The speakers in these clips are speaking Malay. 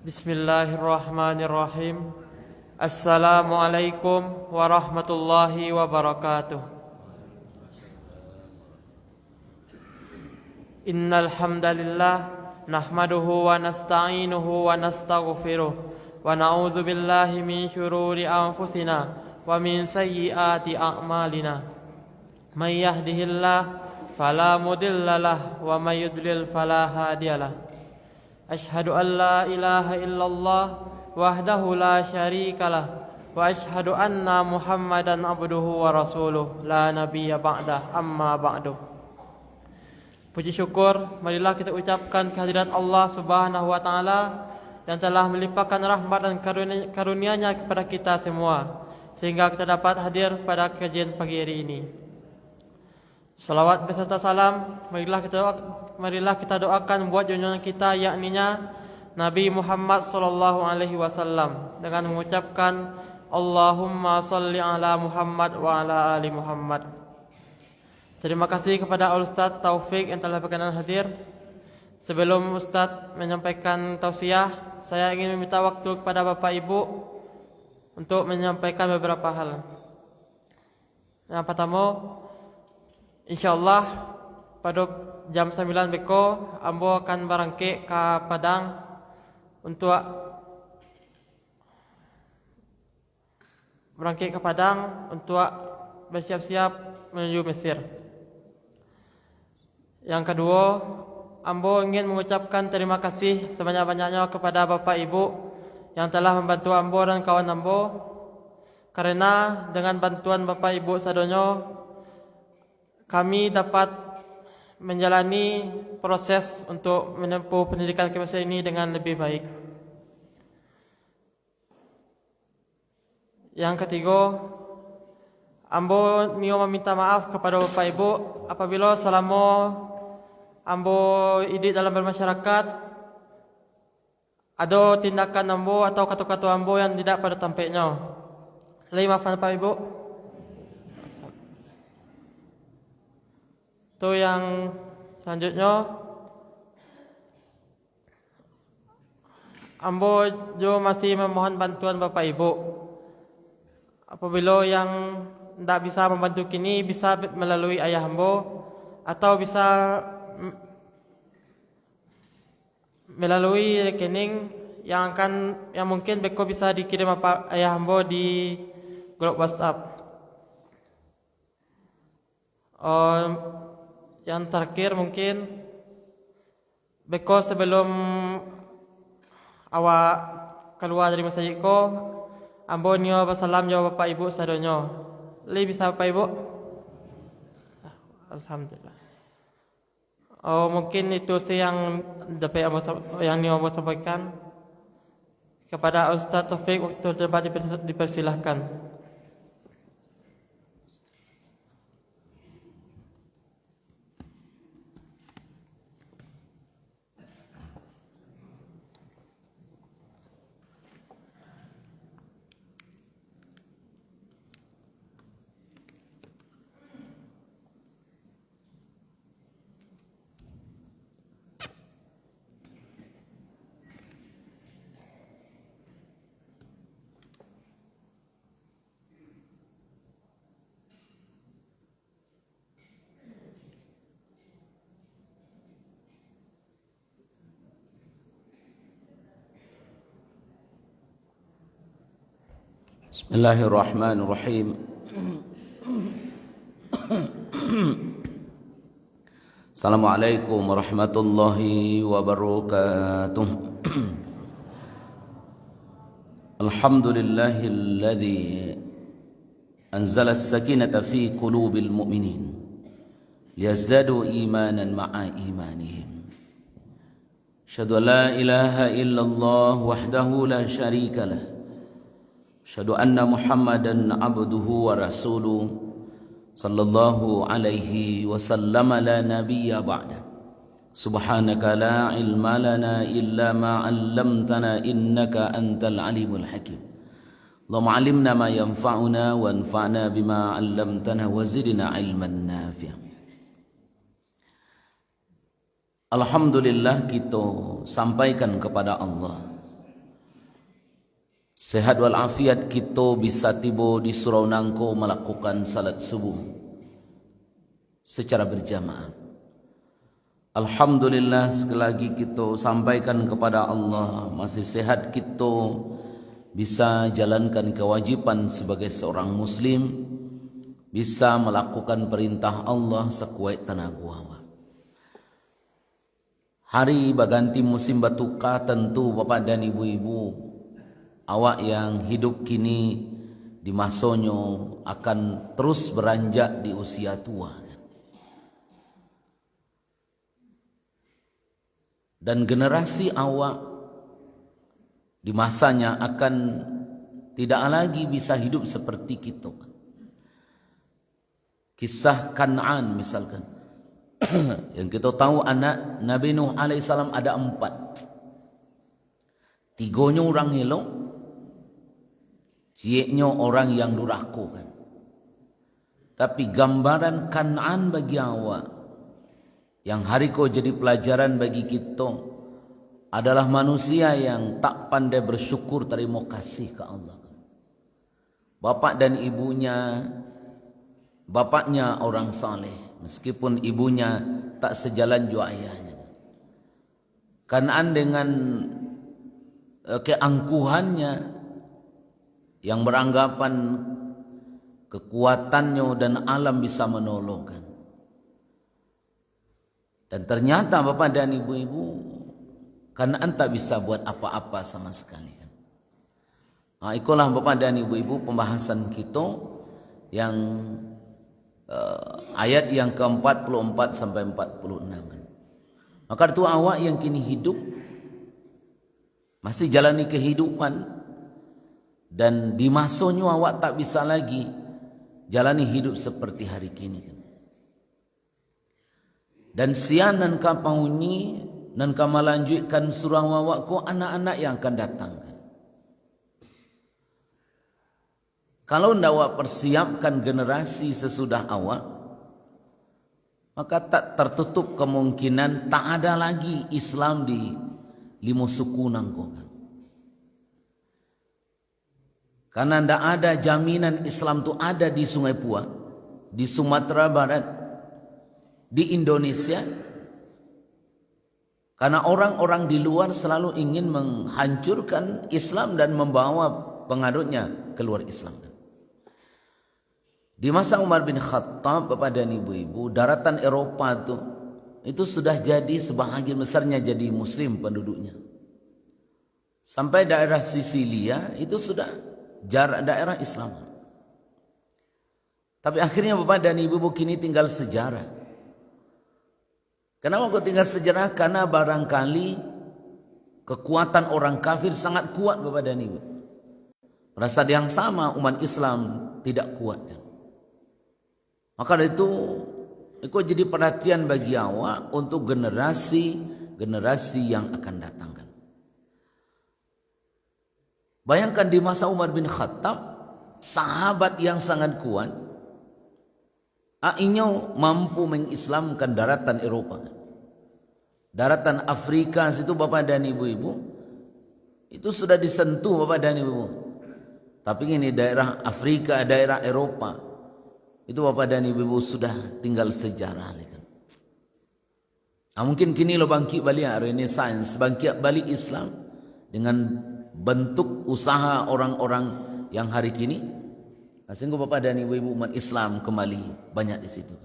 Bismillahirrahmanirrahim. Assalamualaikum warahmatullahi wabarakatuh. Innal hamdalillah nahmaduhu wa nasta'inuhu wa nastaghfiruh wa na'udzu billahi min syururi anfusina wa min sayyiati a'malina. May yahdihillahu fala mudhillalah wa may yudlil fala hadiyalah. Asyhadu an la ilaha illallah wahdahu la syarikalah wa asyhadu anna Muhammadan abduhu wa rasuluh la nabiyya ba'dah, amma ba'du. Puji syukur marilah kita ucapkan kehadirat Allah Subhanahu wa taala yang telah melimpahkan rahmat dan karunia-Nya kepada kita semua sehingga kita dapat hadir pada kajian pagi hari ini. Salawat beserta salam marilah kita doakan buat junjungan kita yakninya Nabi Muhammad sallallahu alaihi wasallam dengan mengucapkan Allahumma shalli ala Muhammad wa ala ali Muhammad. Terima kasih kepada Ustaz Taufik yang telah berkenan hadir. Sebelum Ustaz menyampaikan tausiah, saya ingin meminta waktu kepada Bapak Ibu untuk menyampaikan beberapa hal. Yang pertama, InsyaAllah pada jam 9 beko ambo akan berangkat ke Padang untuk bersiap-siap menuju Mesir. Yang kedua, ambo ingin mengucapkan terima kasih sebanyak-banyaknya kepada Bapak Ibu yang telah membantu ambo dan kawan ambo, karena dengan bantuan Bapak Ibu sadonyo kami dapat menjalani proses untuk menempuh pendidikan semester ini dengan lebih baik. Yang ketiga, ambo nio meminta maaf kepada Bapak Ibu apabila selama ambo hidup dalam bermasyarakat ada tindakan ambo atau kata-kata ambo yang tidak pada tempatnya. Maafkan Bapak Ibu. Itu yang selanjutnya, ambo jo masih memohon bantuan Bapak Ibu. Apabila yang tidak bisa membantu kini bisa melalui ayah ambo atau bisa melalui rekening yang mungkin beko bisa dikirim ayah ambo di grup WhatsApp. Yang terakhir mungkin beko sebelum awak keluar dari masjid ko ambo nio bersalam jawab Bapak Ibu sadonyo. Bisa Bapak Ibu? Alhamdulillah. Mungkin itu sih yang dapat nio sampaikan. Kepada Ustaz Taufik waktu dapat dipersilahkan. Bismillahirrahmanirrahim. Assalamualaikum warahmatullahi wabarakatuh. Alhamdulillahilladzi anzala as-sakinata fi qulubil mu'minin liyazdadu imanan ma'a imanihim. Asyhadu an la ilaha illallah wahdahu la syarika lah. Asyhadu anna Muhammadan abduhu wa rasuluh sallallahu alaihi wasallam la nabiyya ba'da. Subhanaka la ilma lana illa ma 'allamtana innaka antal alimul hakim. Allahumma 'allimna ma yanfa'una wanfa'na bima 'allamtana wa zidna 'ilman nafi'a. Alhamdulillah kita sampaikan kepada Allah sehat walafiat kita bisa tiba di Surau Nangko melakukan salat subuh secara berjamaah. Alhamdulillah, sekali lagi kita sampaikan kepada Allah masih sehat kita bisa jalankan kewajiban sebagai seorang muslim, bisa melakukan perintah Allah sekuat tenaga awak. Hari berganti musim batuka, tentu bapak dan ibu-ibu awak yang hidup kini di masanya akan terus beranjak di usia tua. Dan generasi awak di masanya akan tidak lagi bisa hidup seperti kita. Kisah Kan'an misalkan. Yang kita tahu anak Nabi Nuh alaihissalam ada 4. 3-nya orang elok, cieknya orang yang durhaka kan. Tapi gambaran Kan'an bagi awak yang hari kau jadi pelajaran bagi kita adalah manusia yang tak pandai bersyukur terima kasih ke Allah. Bapak dan ibunya, bapaknya orang saleh, meskipun ibunya tak sejalan jua ayahnya. Kan'an dengan keangkuhannya yang beranggapan kekuatannya dan alam bisa menolong. Dan ternyata bapak dan ibu-ibu, Kan'an tak bisa buat apa-apa sama sekali. Itulah bapak dan ibu-ibu pembahasan kita yang ayat yang ke-44 sampai 46. Maka itu awak yang kini hidup, masih jalani kehidupan, dan di masanya awak tak bisa lagi jalani hidup seperti hari kini. Dan sian nan ka paunyi nan ka melanjutkan surah awak ko anak-anak yang akan datang. Kalau ndak awak persiapkan generasi sesudah awak, maka tak tertutup kemungkinan tak ada lagi Islam di 5 suku nangko. Karena ndak ada jaminan Islam tu ada di Sungai Pua, di Sumatera Barat, di Indonesia, karena orang-orang di luar selalu ingin menghancurkan Islam dan membawa pengadutnya keluar Islam. Di masa Umar bin Khattab, bapak dan ibu-ibu, daratan Eropa itu sudah jadi sebahagian besarnya jadi Muslim penduduknya. Sampai daerah Sisilia itu sudah jarak daerah Islam. Tapi akhirnya bapak dan ibu-ibu kini tinggal sejarah. Kenapa kau tinggal sejarah? Karena barangkali kekuatan orang kafir sangat kuat bapak dan ibu. Pada saat yang sama umat Islam tidak kuat. Maka dari itu jadi perhatian bagi awak untuk generasi yang akan datang. Bayangkan di masa Umar bin Khattab, sahabat yang sangat kuat, Ainyo mampu mengislamkan daratan Eropa. Daratan Afrika situ bapak dan ibu-ibu itu sudah disentuh bapak dan ibu. Tapi ini daerah Afrika, daerah Eropa itu bapak dan ibu-ibu sudah tinggal sejarah. Mungkin kini lo bangkit balik Renaissance, bangkit balik Islam dengan bentuk usaha orang-orang yang hari kini. Sehingga bapak dan ibu-ibu umat Islam kembali banyak di situ.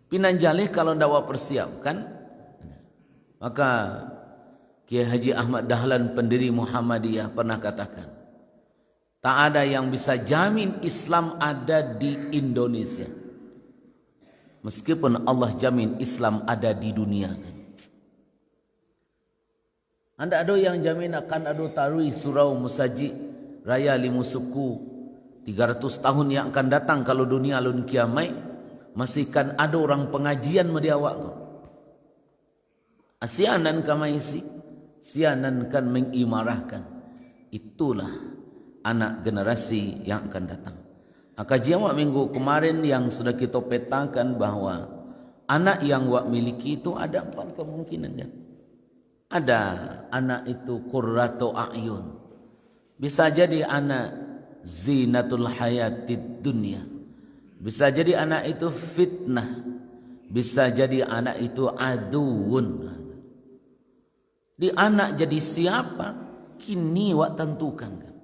Pinanjalih kalau ndawa persiapkan, maka Kiai Haji Ahmad Dahlan pendiri Muhammadiyah pernah katakan, tak ada yang bisa jamin Islam ada di Indonesia, meskipun Allah jamin Islam ada di dunia. Anda ada yang jamin akan ada tarui surau musaji raya 5 suku 300 tahun yang akan datang kalau dunia lun kiamai masih kan ada orang pengajian medi awak ko. Asianan kamaisi, sianan kan mengimarahkan. Itulah anak generasi yang akan datang. Kajian wak minggu kemarin yang sudah kita petakan bahwa anak yang wak miliki itu ada 4 kemungkinan kan. Ada anak itu qurratu a'yun, Bisa jadi anak zinatul hayatid dunia. Bisa jadi anak itu fitnah. Bisa jadi anak itu aduun. Di anak jadi siapa? Kini wak tentukan kan.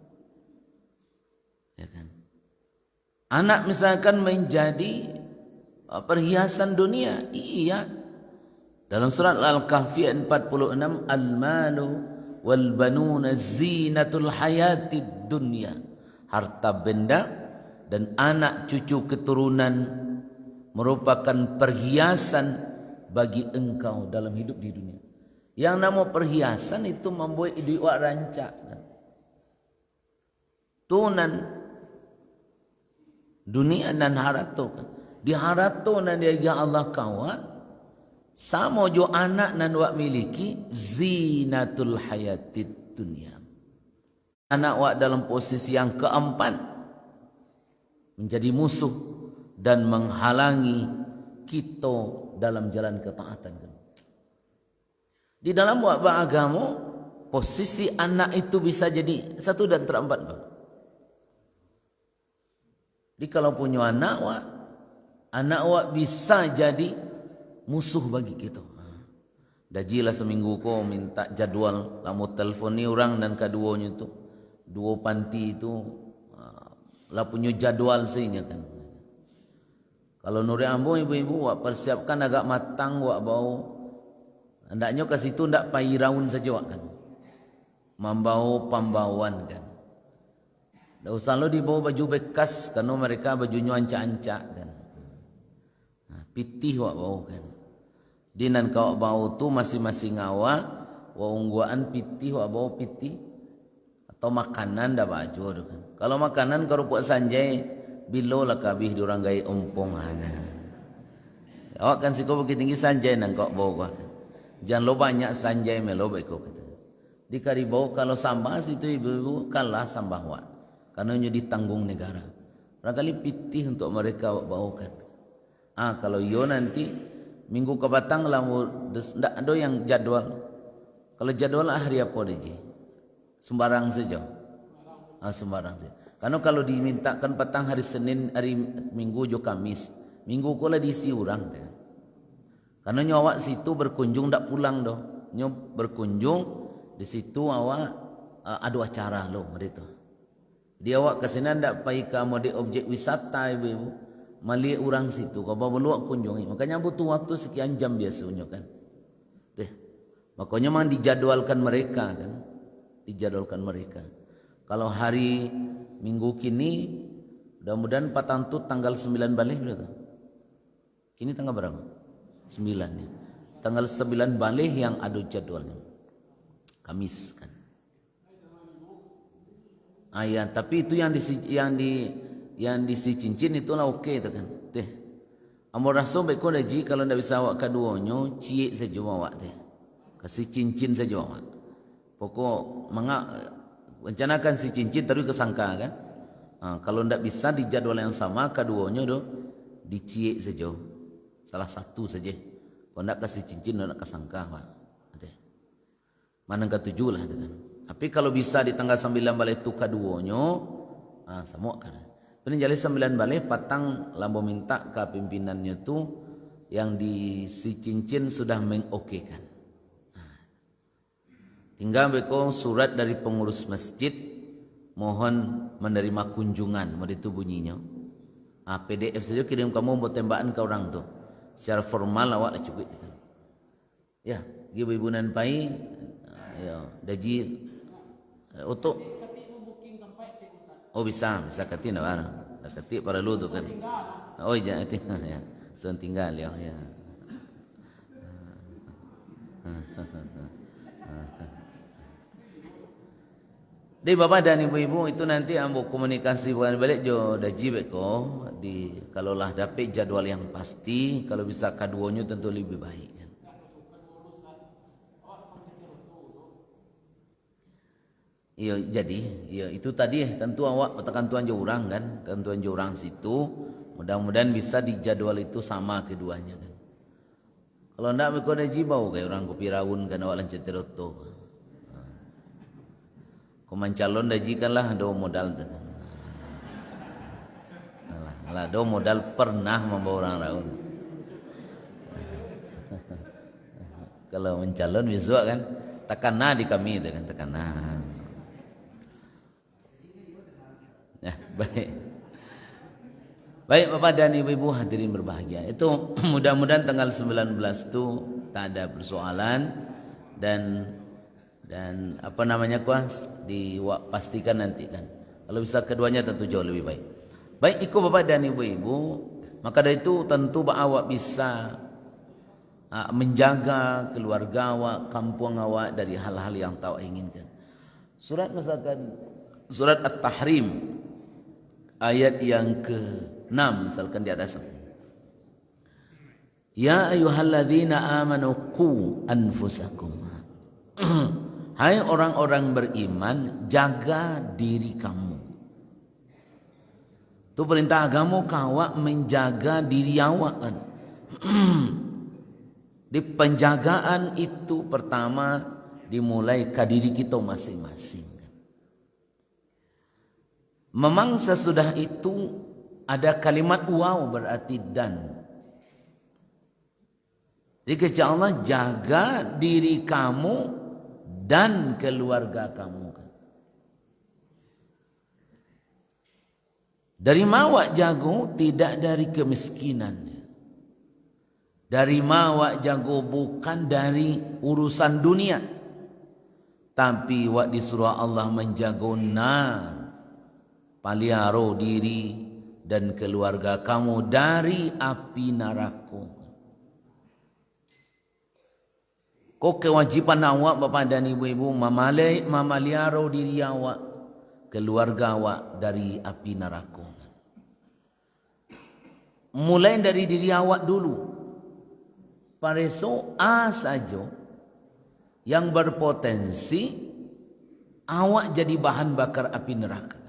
Ya kan? Anak misalkan menjadi perhiasan dunia. Iya. Dalam surat Al-Kahfi 46, al-malu wal banuna zinatul hayatid dunya. Harta benda dan anak cucu keturunan merupakan perhiasan bagi engkau dalam hidup di dunia. Yang nama perhiasan itu membuat idiwak rancak. Tunan dunia dan harato. Di harato dan dia Allah kawa sama jo anak nan wak miliki zinatul hayatid dunia. Anak wak dalam posisi yang keempat menjadi musuh dan menghalangi kita dalam jalan ketaatan. Di dalam wak agama, posisi anak itu bisa jadi satu dan terempat. Jadi kalau punya anak wak bisa jadi musuh bagi kita. Dajilah seminggu ko minta jadwal, lamu telefoni orang dan keduanya itu, dua panti itu, lah punya jadwal sehingga kan. Kalau Nuri Ambo ibu-ibu wak persiapkan agak matang wak bau. Hendaknya ke situ ndak pairaun saja wak kan. Membau pembauan kan. Ndak usah lo dibawa baju bekas karena mereka bajunya ancak-ancak kan. Nah, pitih wak bau kan. Dinan kau bau tu masing-masing awak wa ungguan pitih wak bau pitih atau makanan ndak baju kan. Kalau makanan kerupuk sanjay bilo lah kabih diorang gaya umpong ana. Awak kan siko bukit tinggi sanjay nang kok bawa kan. Jangan lo banyak sanjay melo beko kata. Di karibau kalau sambah situ ibu-ibu kalah sambah wak. Karena nya ditanggung negara. Barangkali pitih untuk mereka bawakan. Kalau yo nanti minggu ke batang lah ndak ada yang jadwal. Kalau jadwal hari apa deji? Sembarang saja. Sembarang saja. Karena kalau dimintakan petang hari Senin, hari Minggu, jo Kamis, Minggu kula diisi orang. Karena nyawa situ berkunjung tak pulang doh. Nyo berkunjung di situ awak ada acara loh mereka. Dia awak kesana ndak pai ka mode objek wisata ibu-ibu. Mali orang situ kau bawa luak kunjungi. Makanya butuh waktu sekian jam biasanya kan. Makanya memang dijadwalkan mereka kan. Dijadwalkan mereka. Kalau hari Minggu kini, mudah-mudahan patantut tanggal 9 balik berapa? Kini tanggal berapa? 9 ya. Tanggal 9 balik yang ada jadwalnya. Kamis kan. Ya, tapi itu yang di si cincin itulah oke itu kan. Teh. Amor rasul baik kau daji kalau ndak bisa awak keduanya, ciek saja awak teh. Kasih cincin saja awak. Pokok rencanakan si cincin terus kesangka kan. Kalau ndak bisa di jadwal yang sama keduanya do diciek saja. Salah satu saja. Kalau ndak kasih cincin ndak kesangka Pak. Mana ketujuh lah itu kan. Tapi kalau bisa di tanggal 9 balik tu keduanya semua kan. Ini jadi 9 balik patang lambo minta ke pimpinannya tu yang di si cincin sudah mengokekan. Tinggal beko surat dari pengurus masjid mohon menerima kunjungan, itu bunyinya. PDF saja kirim kamu buat tembakan ke orang tu. Secara formal awak dah cukup. Ya, ibu-ibu nan pai ya daji untuk bisa ketik nak barang. Dah ketik para lu tu kan. Oh jangan tinggal ya. Sen tinggal ya. Di bapak dan ibu-ibu itu nanti ambo komunikasi bukan balik jo daji beko di kalau lah dapat jadwal yang pasti kalau bisa keduanya tentu lebih baik kan. Iya jadi iya itu tadi tentu awak tentuan jo orang kan tentuan jo orang situ mudah-mudahan bisa di jadwal itu sama keduanya kan. Kalau ndak beko daji bau kayak orang kopi rawun kan awak lancet teroto. Kau mencalon dah jikanlah do modal tu. Alah do modal pernah membawa orang raun. Kalau mencalon besok kan takana di kami itu kan takana. Ya, baik. Baik Bapak dan Ibu-ibu hadirin berbahagia. Itu mudah-mudahan tanggal 19 itu tak ada persoalan dan apa namanya kuas dipastikan nanti kan. Kalau bisa keduanya tentu jauh lebih baik. Baik ikut Bapak dan Ibu-ibu, maka dari itu tentu awak bisa menjaga keluarga awak, kampung awak dari hal-hal yang tak inginkan. Surat misalkan surat At-Tahrim ayat yang ke-6 misalkan di atas. Ya ayyuhalladzina amanu qu anfusakum. Hai orang-orang beriman, jaga diri kamu. Itu perintah agama kawak menjaga diri awak kan. Di penjagaan itu pertama dimulai ke diri kita masing-masing. Memang sesudah itu ada kalimat waw berarti dan. Jadi kata Allah jaga diri kamu dan keluarga kamu. Dari mawak jago tidak dari kemiskinan. Dari mawak jago bukan dari urusan dunia. Tapi wak disuruh Allah menjago paliaro diri dan keluarga kamu dari api neraka. Kau kewajiban awak Bapak dan Ibu-ibu memeliara diri awak, keluarga awak dari api neraka. Mulai dari diri awak dulu. Pareso saja yang berpotensi awak jadi bahan bakar api neraka.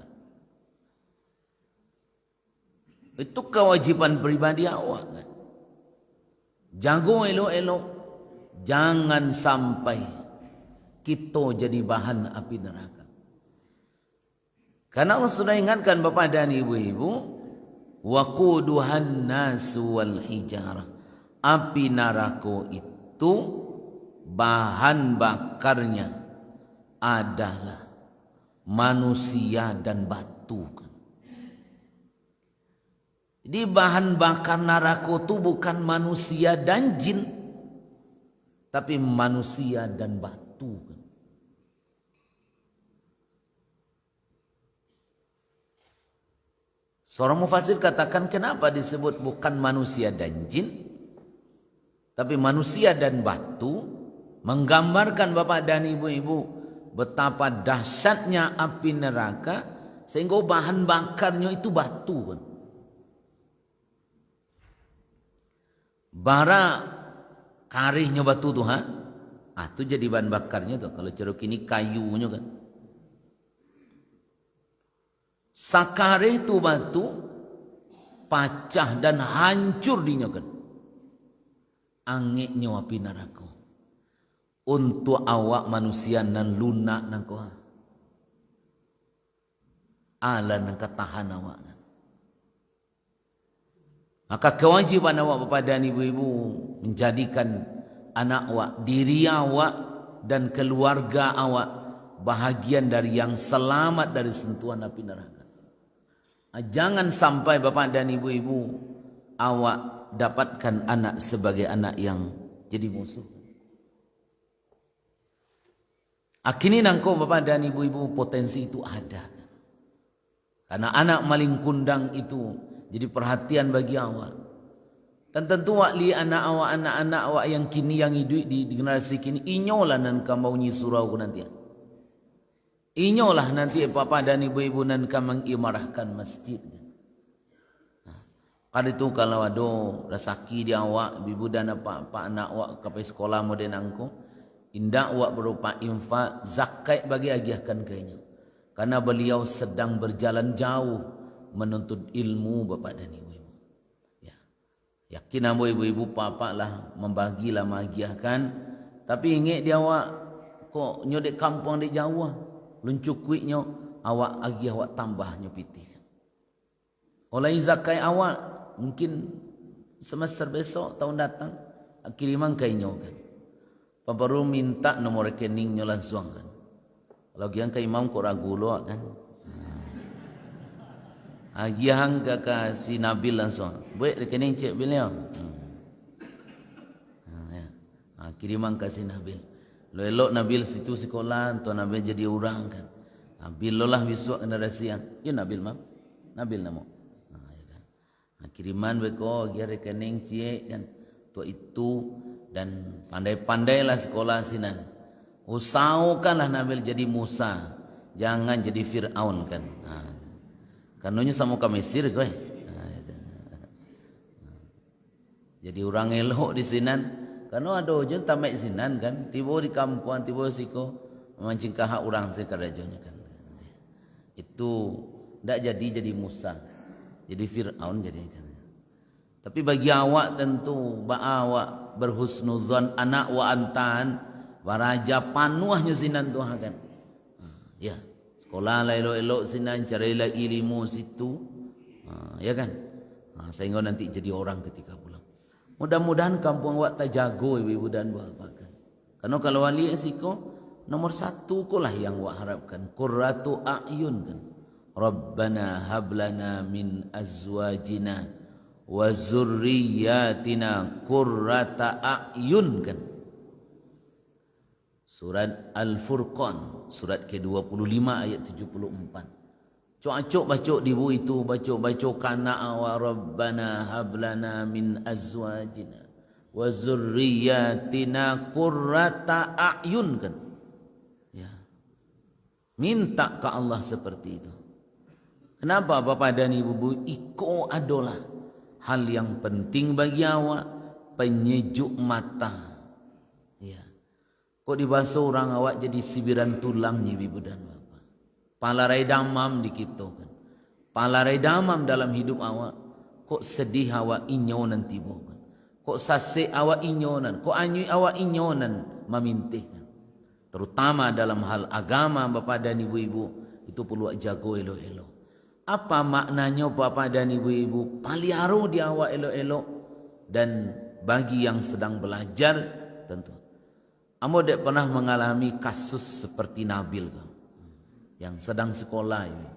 Itu kewajiban pribadi awak. Jago elok-elok. Jangan sampai kita jadi bahan api neraka. Karena Allah sudah ingatkan Bapak dan Ibu-ibu, waquduhan nasu wal hijarah. Api neraka itu bahan bakarnya adalah manusia dan batu. Jadi bahan bakar neraka itu bukan manusia dan jin, tapi manusia dan batu. Seorang mufasir katakan kenapa disebut bukan manusia dan jin, tapi manusia dan batu, menggambarkan Bapak dan Ibu-ibu betapa dahsyatnya api neraka sehingga bahan bakarnya itu batu. Bara karihnya batu tuh itu jadi bahan bakarnya tuh. Kalau ceruk ini kayunya kan. Sakarih tu batu pecah dan hancur dinya kan. Angeknya api neraka. Untuk awak manusia nan lunak nan ko. Ala nan katahan awak. Maka kewajiban awak Bapak dan Ibu-ibu menjadikan anak awak, diri awak dan keluarga awak bahagian dari yang selamat dari sentuhan api neraka. Jangan sampai Bapak dan Ibu-ibu awak dapatkan anak sebagai anak yang jadi musuh. Akini nangko Bapak dan Ibu-ibu potensi itu ada. Karena anak maling kundang itu jadi perhatian bagi awak. Dan tentu wakli anak-anak awak yang kini yang hidup di generasi kini inyolah nan kamau nyi surau nanti. Inyolah nanti Bapak dan Ibu-ibu nan kamang imarahkan masjid. Kada itu kalau ada rasaki di awak ibu dan apa anak awak ke sekolah moden angko indah awak berupa infak zakat bagi agiahkan kayaknya. Karena beliau sedang berjalan jauh menuntut ilmu Bapak dan Ibu-ibu. Ya. Yakin ambo ibu-ibu papa lah membagilah magiahkan, tapi ingat dia awak kok nyodek kampung di Jawa. luncukui nyo awak agi awak tambahnya pitih. Oleh zakai awak mungkin semester besok tahun datang kiriman kainyo kan. Baru minta nomor rekeningnya langsung kan. Kalau gian ke imam kok ragu lo kan. Agiang ke si Nabil langsung. Buat rekening cek beliau. Kiriman ke si Nabil. Lo elok Nabil situ sekolah, tuan Nabil jadi orang kan. Nabil lo lah besok generasi yang. Ya Nabil mam. Nabil namo. Kiriman beko dia rekening cek kan. Tu itu dan pandai-pandailah sekolah sinan. Usahakanlah Nabil jadi Musa, jangan jadi Fir'aun kan. Kanunya sama ke Mesir kowe. Jadi orang elok di sinan, karena ada ujung tamek sinan kan, tiba di kampung, tiba siko memancing kahak orang sekarajonya kan. Itu ndak jadi Musa, jadi Fir'aun jadi kan. Tapi bagi awak tentu awak berhusnudzon anak wa antan waraja panuahnya sinan tu kan. Ya, sekolah lah elok-elok sinan carilah ilmu situ. Ya kan? Sehingga nanti jadi orang ketika pulang. Mudah-mudahan kampung awak tak jago ibu dan bapak kan. Karena kalau wali esiko nomor 1 kolah yang awak harapkan qurratu a'yun kan. Rabbana hablana min azwajina wa zurriyatina qurrata a'yun kan. Surat Al-Furqan surat ke-25 ayat 74. Cocok bacok dibu itu bacok kana wa rabbana hablana min azwajina wa zurriyatina qurrata a'yun kan. Ya. Minta ke Allah seperti itu. Kenapa Bapak dan Ibu iko adalah hal yang penting bagi awak, penyejuk mata. Ya. Kok dibahas orang awak jadi sibiran tulangnya ibu dan bapak. Palarai damam dikito kan. Palarai damam dalam hidup awak. Kok sedih awak inyonan tiba kan. Kok sase awak inyonan. Kok anyui awak inyonan memintih kan. Terutama dalam hal agama bapak dan ibu-ibu. Itu perlu jago elo-elo. Apa maknanya bapak dan ibu-ibu paliaro di awak elok-elok dan bagi yang sedang belajar tentu. Amo dek pernah mengalami kasus seperti Nabil yang sedang sekolah ini.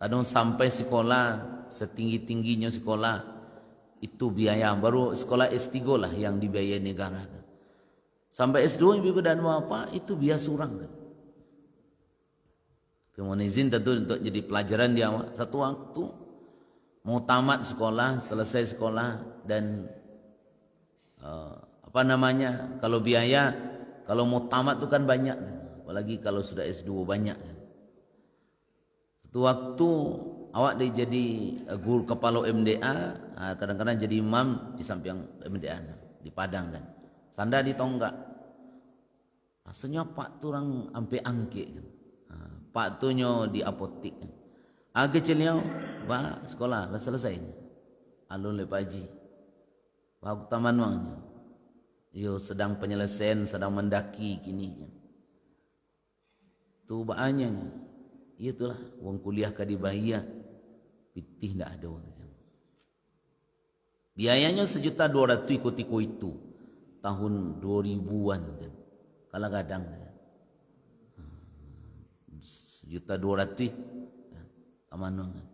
Kadang sampai sekolah setinggi-tingginya sekolah itu biaya baru sekolah S3 lah yang dibiayai negara. Sampai S2 ibu dan bapak itu biaya surang kan. Mohon izin tentu untuk jadi pelajaran dia satu waktu mau tamat sekolah, selesai sekolah dan kalau biaya kalau mau tamat itu kan banyak apalagi kalau sudah S2 banyak kan. Satu waktu awak dia jadi guru kepala MDA, kadang-kadang jadi imam di samping MDA di Padang kan. Sanda di tonggak. Rasanya pak tu orang ampe angke kan. Pak tunyo di apotik kan. Kecilnya ba sekolah dah selesai. Alun le paji. Ba taman wangnya. Yo sedang penyelesaian, sedang mendaki kini kan. Tu baanya. Itulah wong kuliah ka di Bahia. Pitih ndak ada kan. Biayanya 1.200.000 ikut-ikut itu. Tahun 2000-an kan. Kadang-kadang kan. 1.200.000 taman kan.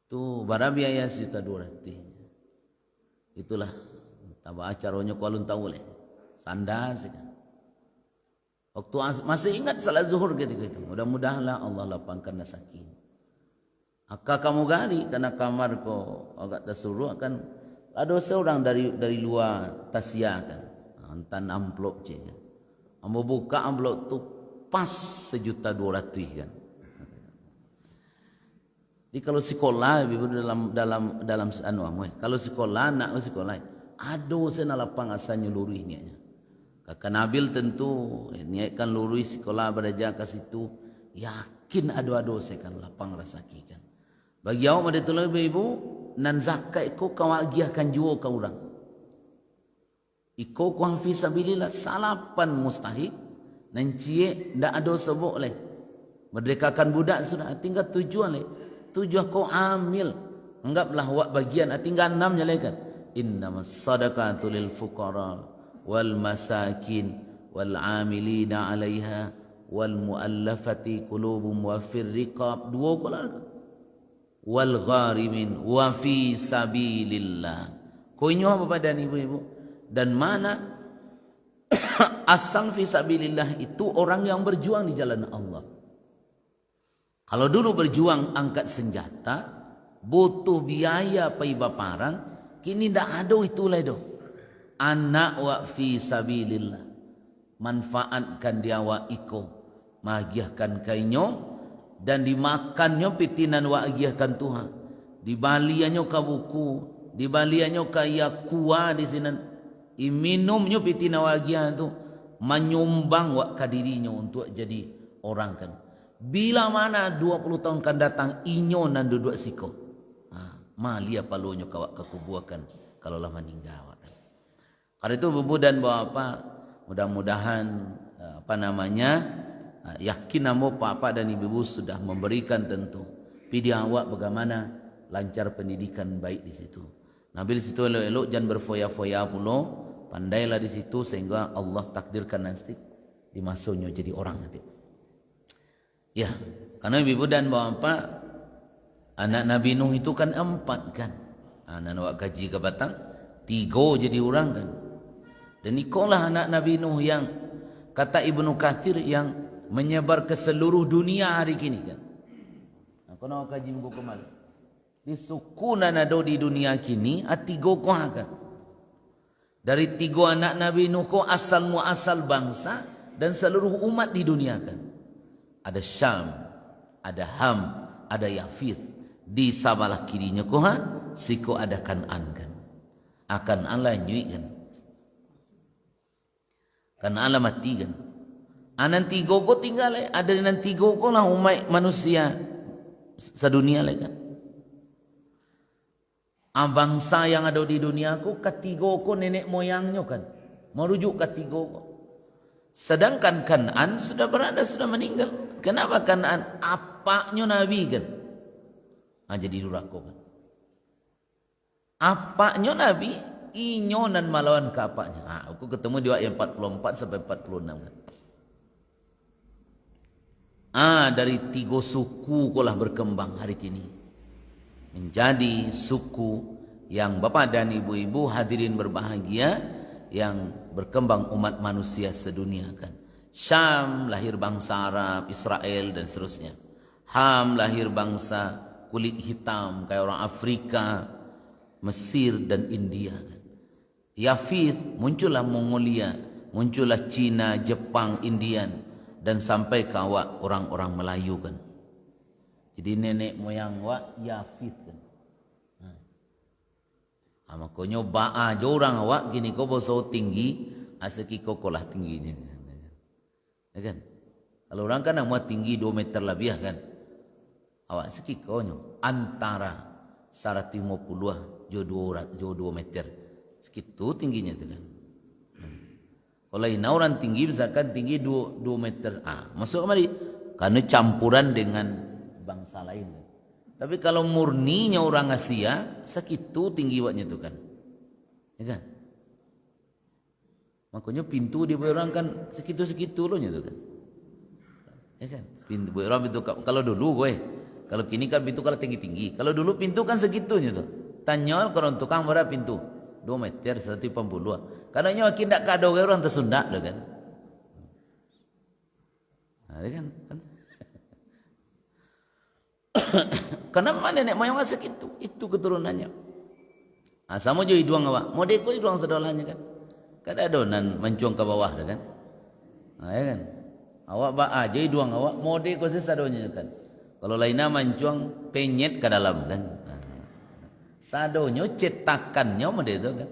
Tu bara biaya 1.200.000. Itulah taba acaranya ku alun tahu leh. Sanda kan. Waktu masih ingat salat zuhur ketika itu. Mudah-mudahanlah Allah lapangkan rezeki. Aka kamu gali karena kamar ko agak tersuruh akan ada seorang dari luar Tasya kan. Hantan amplop je kan. Ambo buka amplop tu pas 1.200.000 kan. Jadi kalau sekolah dalam kalau sekolah nak sekolah ado sena lapang asalnya luruh niatnya. Kakak Nabil tentu niatkan luruh sekolah beraja ke situ yakin ado saya kan lapang rasaki kan. Bagi awak ada tolong ibu nan zakat ko kawagiahkan juo ka urang. Iko ku fi sabilillah salapan mustahik Nancie ndak ada sebok leh. Merdekakan budak sudah, tinggal tujuan leh. Tujuan kau amil. Anggaplah wak bagian, tinggal 6 leh kan. Innamas sadaqatu lil fuqara wal masakin wal amilina 'alaiha wal muallafati qulubum wa fir riqab. 2 pula. Wal gharimin wa fi sabilillah. Kau inyo apa pada ibu-ibu? Dan mana asal fi sabilillah itu orang yang berjuang di jalan Allah. Kalau dulu berjuang angkat senjata, butuh biaya pai baparang, kini ndak ada itu lah do. Anak wa fi sabilillah. Manfaatkan dia wa iko, magiahkan kainyo dan dimakannya pitinan wa agiahkan Tuhan. Dibaliannya ka buku, dibaliannya ka ya kuah di sini. Iminumnya pitina wa agiah tu menyumbang wa kadirinya untuk jadi orang kan. Bila mana 20 tahun kan datang inyo nan duduk siko. Malia palonyo kawak kekubuakan kalau lah meninggal. Karena itu bubu dan bapak mudah-mudahan yakin namo bapak dan ibu sudah memberikan tentu pidi awak bagaimana lancar pendidikan baik di situ. Nabil situ elok-elok jangan berfoya-foya pulo, pandailah di situ sehingga Allah takdirkan nanti dimasuknya jadi orang nanti. Ya, karena ibu dan bapak anak Nabi Nuh itu kan 4 kan. Anak awak gaji ke batang 3 jadi orang kan. Dan ikolah anak Nabi Nuh yang kata Ibnu Katsir yang menyebar ke seluruh dunia hari kini kan. Aku nak kaji buku kemarin. Di suku nanado di dunia kini 3 kan. Dari 3 anak Nabi Nuh ko asal muasal bangsa dan seluruh umat di dunia kan. Ada Syam, ada Ham, ada Yafith. Di sabalah kirinya ko siko ada Kan'an kan. Akan Allah nyui kan. Kan'an lah mati kan. Anan 3 ko tinggal ada nan 3 ko lah umat manusia sedunia lah kan. Bangsa yang ada di dunia ko ketiga ko nenek moyangnya kan. Merujuk ketiga ko. Sedangkan Kan'an sudah berada, sudah meninggal. Kenapa Kan'an? Apaknya Nabi kan? Jadi durako kan. Apaknya Nabi, inyonan malawan ke apaknya. Aku ketemu di ayat 44 sampai 46 kan. Dari 3 suku ko lah berkembang hari kini. Menjadi suku yang bapak dan ibu-ibu hadirin berbahagia yang berkembang umat manusia sedunia kan. Syam lahir bangsa Arab, Israel dan seterusnya. Ham lahir bangsa kulit hitam kayak orang Afrika, Mesir dan India kan. Yafith muncullah Mongolia, muncullah Cina, Jepang, Indian dan sampai ke awak orang-orang Melayu kan. Jadi nenek moyang awak Yafith kan. Makanya ba'a je orang awak gini kau boso tinggi asaki kau kolah tingginya ya kan. Kalau orang kan amat tinggi 2 meter lebih kan. Awak seki kau nyo antara 150 jo 2 meter. Segitu tingginya tu kan. Kalau ina orang tinggi misalkan tinggi 2 meter. Masuk kemari karena campuran dengan bangsa lain kan. Tapi kalau murninya orang Asia, segitu tinggi waknya tu kan. Ya kan? Makanya pintu di orang kan segitu-segitu loh tu kan. Ya kan? Pintu orang pintu kalau dulu kalau kini kan pintu kalau tinggi-tinggi. Kalau dulu pintu kan segitunya tu. Tanya kalau tukang berapa pintu? 2 meter 180. Karena nyawa kindak kado orang tersunda tu kan. Ya kan? Kenapa nenek moyang segitu? Itu keturunannya. Sama jo iduang awak. Mode ko iduang sedolanya kan. Kada adonan mencuang ke bawah kan. Ya kan. Awak ba aja iduang awak mode ko sesadonya kan. Kalau lainnya mencuang penyet ke dalam kan. Sadonyo cetakannya mode itu kan.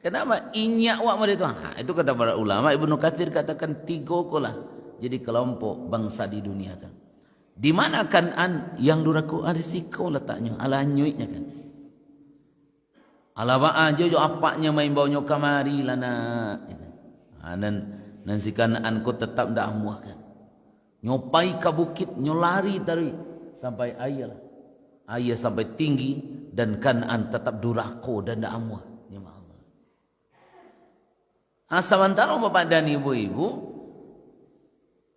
Kenapa inyak awak mode itu? Itu kata para ulama Ibnu Katsir katakan 3 kolah jadi kelompok bangsa di dunia kan. Di mana Kan'an yang duraku risiko letaknya ala nyuitnya kan. Ala ba aja jo apaknya main baunya kamari lana. Anan nansi Kanaan ko tetap ndak amuahkan. Nyopai ke bukit, nyolari tadi sampai ayah lah. Ayah sampai tinggi dan Kanaan tetap durako dan ndak amuah. Ya Allah. Sementara Bapak dan Ibu-ibu,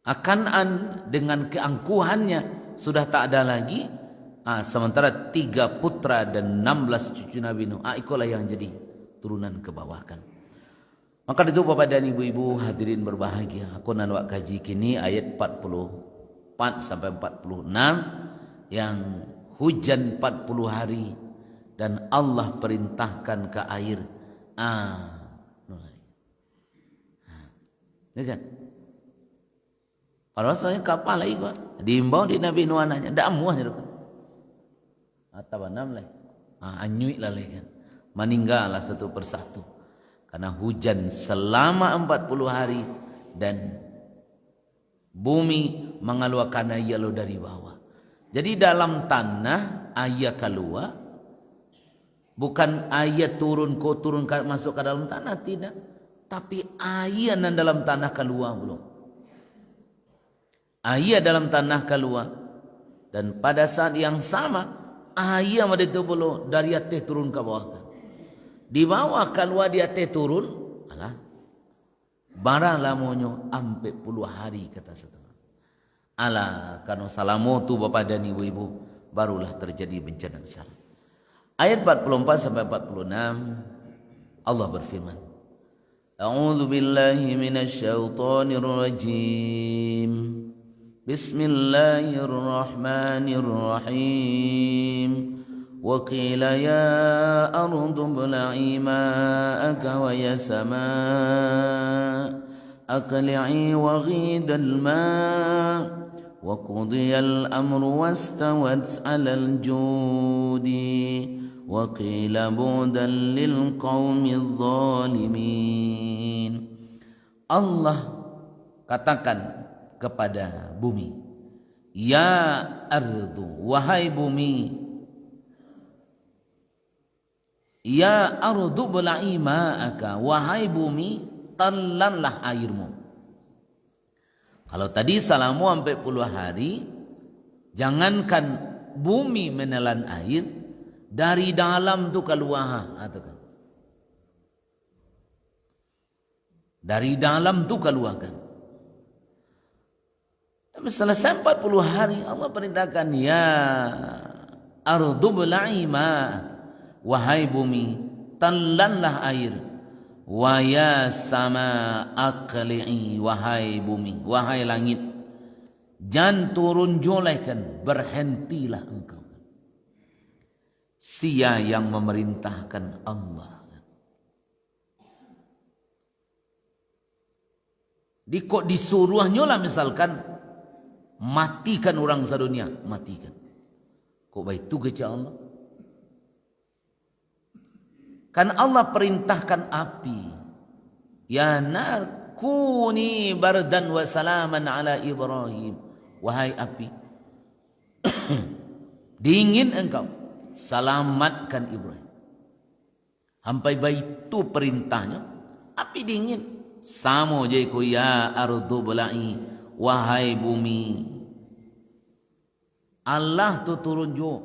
Kanaan dengan keangkuhannya sudah tak ada lagi. Sementara 3 putra dan 16 cucu Nabi Nuh. Itulah yang jadi turunan ke bawah kan. Maka itu Bapak dan Ibu-ibu hadirin berbahagia. Aku nak buat kaji kini ayat 44 sampai 46 yang hujan 40 hari dan Allah perintahkan ke air. Ya kan? Kalau soalnya kapal lagi kok. Diimbau di Nabi Nuh anaknya, ndak amuahnya depan. Atau enam lagi. Anyuik lah lagi kan. Meninggallah satu persatu. Karena hujan selama 40 hari dan bumi mengeluarkan air dari bawah. Jadi dalam tanah air keluar, bukan air turun masuk ke dalam tanah, tidak. Tapi air yang dalam tanah keluar belum. Air dalam tanah keluar. Dan pada saat yang sama, air itu belum dari atas turun ke bawah. Di bawah keluar di atas turun, barang lamonyo ampe puluh hari kata setengah. Karena salamotu Bapak dan Ibu-ibu barulah terjadi bencana besar. Ayat 44 sampai 46 Allah berfirman. A'udzu billahi minasyaitonir rajim. Bismillahirrahmanirrahim. وقيل يا أرض ابلعي ماءك ويا سماء أقلعي وغيض الماء وقضي الأمر واستوت على الجود وقيل بعدا للقوم الظالمين. Allah katakan kepada bumi, ya ardu, wahai bumi, ya ardu bela'i ma'aka, wahai bumi, telanlah airmu. Kalau tadi salamu sampai puluh hari, jangankan bumi menelan air, dari dalam tu keluar. Dari dalam tu keluarkan. Tapi selesai 40 hari, Allah perintahkan, ya ardu bela'i ma'aka, wahai bumi, telanlah air. Wa ya sama aqli'i, wahai bumi, wahai langit, jangan turun jolehkan, berhentilah engkau. Sia yang memerintahkan Allah. Kok disuruhnya lah misalkan matikan orang sedunia, matikan. Kok baik tu kecil Allah? Kan Allah perintahkan api. Ya nar kuni bardan wa salaman ala Ibrahim. Wahai api, dingin engkau, selamatkan Ibrahim. Sampai itu perintahnya, api dingin. Samo je ku ya ardu bela'i, wahai bumi. Allah tu turun jo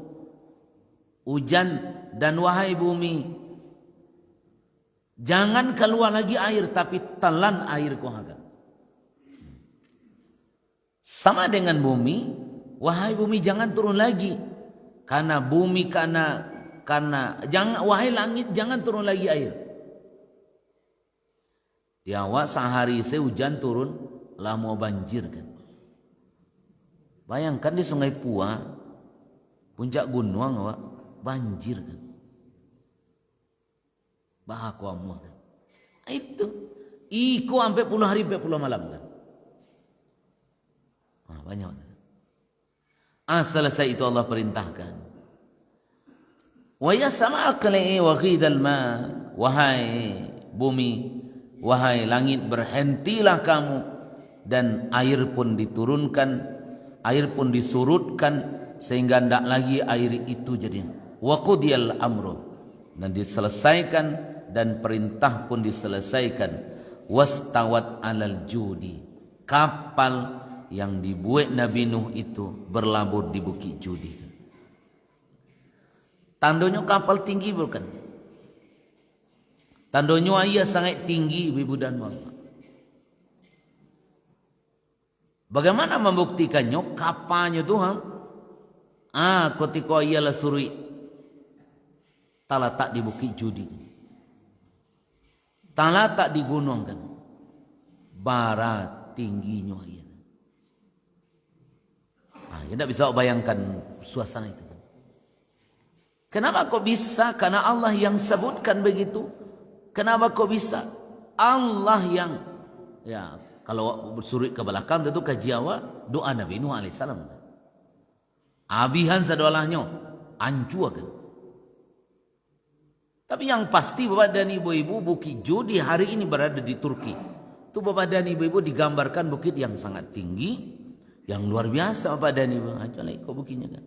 hujan dan wahai bumi, jangan keluar lagi air, tapi telan air kau agak. Sama dengan bumi, wahai bumi jangan turun lagi. Karena bumi karena jangan, wahai langit jangan turun lagi air. Di awak sehari hujan turun, lah mau banjir kan. Bayangkan di Sungai Pua, puncak gunung awak banjir kan. Bahaku amuah kan. Itu iko sampai puluh hari sampai puluh malam kan. Banyak kan. Selesai itu Allah perintahkan. Wa yasma aqli'i wa ghidal ma, wahai bumi, wahai langit, berhentilah kamu, dan air pun diturunkan, air pun disurutkan sehingga tidak lagi air itu jadi. Wa qudiyal amru, dan diselesaikan, dan perintah pun diselesaikan. wastawat alal judi. Kapal yang dibuat Nabi Nuh itu berlabuh di Bukit Judi. Tandanya kapal tinggi bukan? Tandanya ia sangat tinggi, ibu dan bapak. Bagaimana membuktikannya? Kapalnya Tuhan. Ketika ia lasuri talatak di Bukit Judi. Talatak di gunung kan. Barat tingginya ia. Ya tidak bisa bayangkan suasana itu. Kenapa kok bisa? Karena Allah yang sebutkan begitu. Kenapa kok bisa? Allah yang, ya kalau bersuri ke belakang tentu ke Jawa doa Nabi Nuh alaihissalam. Abihan sadolahnya ancur kan. Tapi yang pasti Bapak dan Ibu-ibu, Bukit Judi hari ini berada di Turki. Itu Bapak dan Ibu-ibu digambarkan bukit yang sangat tinggi, yang luar biasa Bapak dan Ibu. Coba kok bukitnya kan.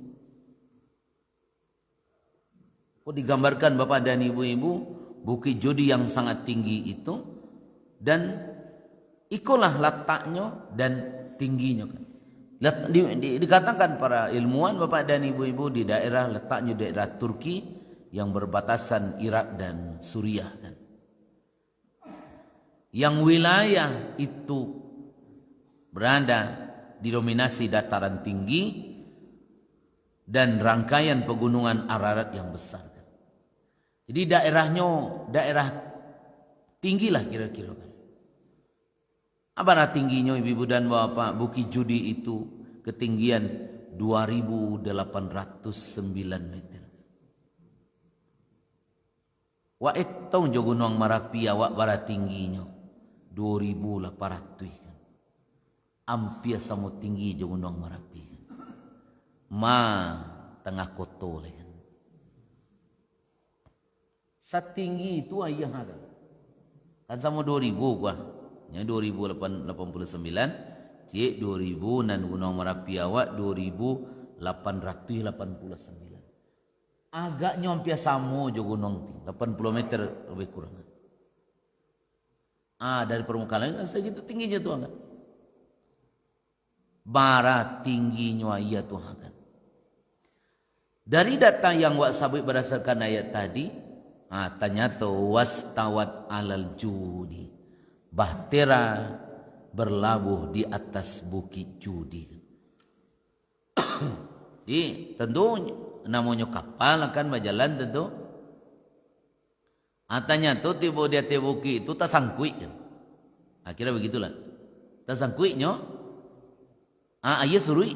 Kok digambarkan Bapak dan Ibu-ibu Bukit Judi yang sangat tinggi itu, dan ikulah letaknya dan tingginya kan. Dikatakan para ilmuwan Bapak dan Ibu-ibu di daerah letaknya daerah Turki yang berbatasan Irak dan Suriah kan. Yang wilayah itu berada didominasi dataran tinggi dan rangkaian pegunungan Ararat yang besar. Jadi daerahnya daerah tinggilah kira-kira kan. Apa tingginya ibu dan bapak? Bukit Judi itu ketinggian 2.809 meter. Wa itu jo Gunung Merapi awak bara tingginya 2.800 kan. Ampia sama tinggi jo Gunung Merapi. Tengah kota kan. Setinggi itu ayah ada. Kan sama 2.000 gua. Nya 2.889, cik 2.000 dan Gunung Merapi awak 2.889. Agaknya hampir sama jo gunung 80 meter lebih kurang. Dari permukaan lain segitu tingginya tuh kan. Barat tingginya ia tuh kan. Dari data yang wak sabit berdasarkan ayat tadi, ternyata wastawat alal judi. Bahtera berlabuh di atas Bukit Judi. Jadi tentu namanya kapal akan berjalan tentu. Ternyata tiba dia bukit itu tersangkut kan. Akhirnya begitulah. Tersangkutnya ayah surui.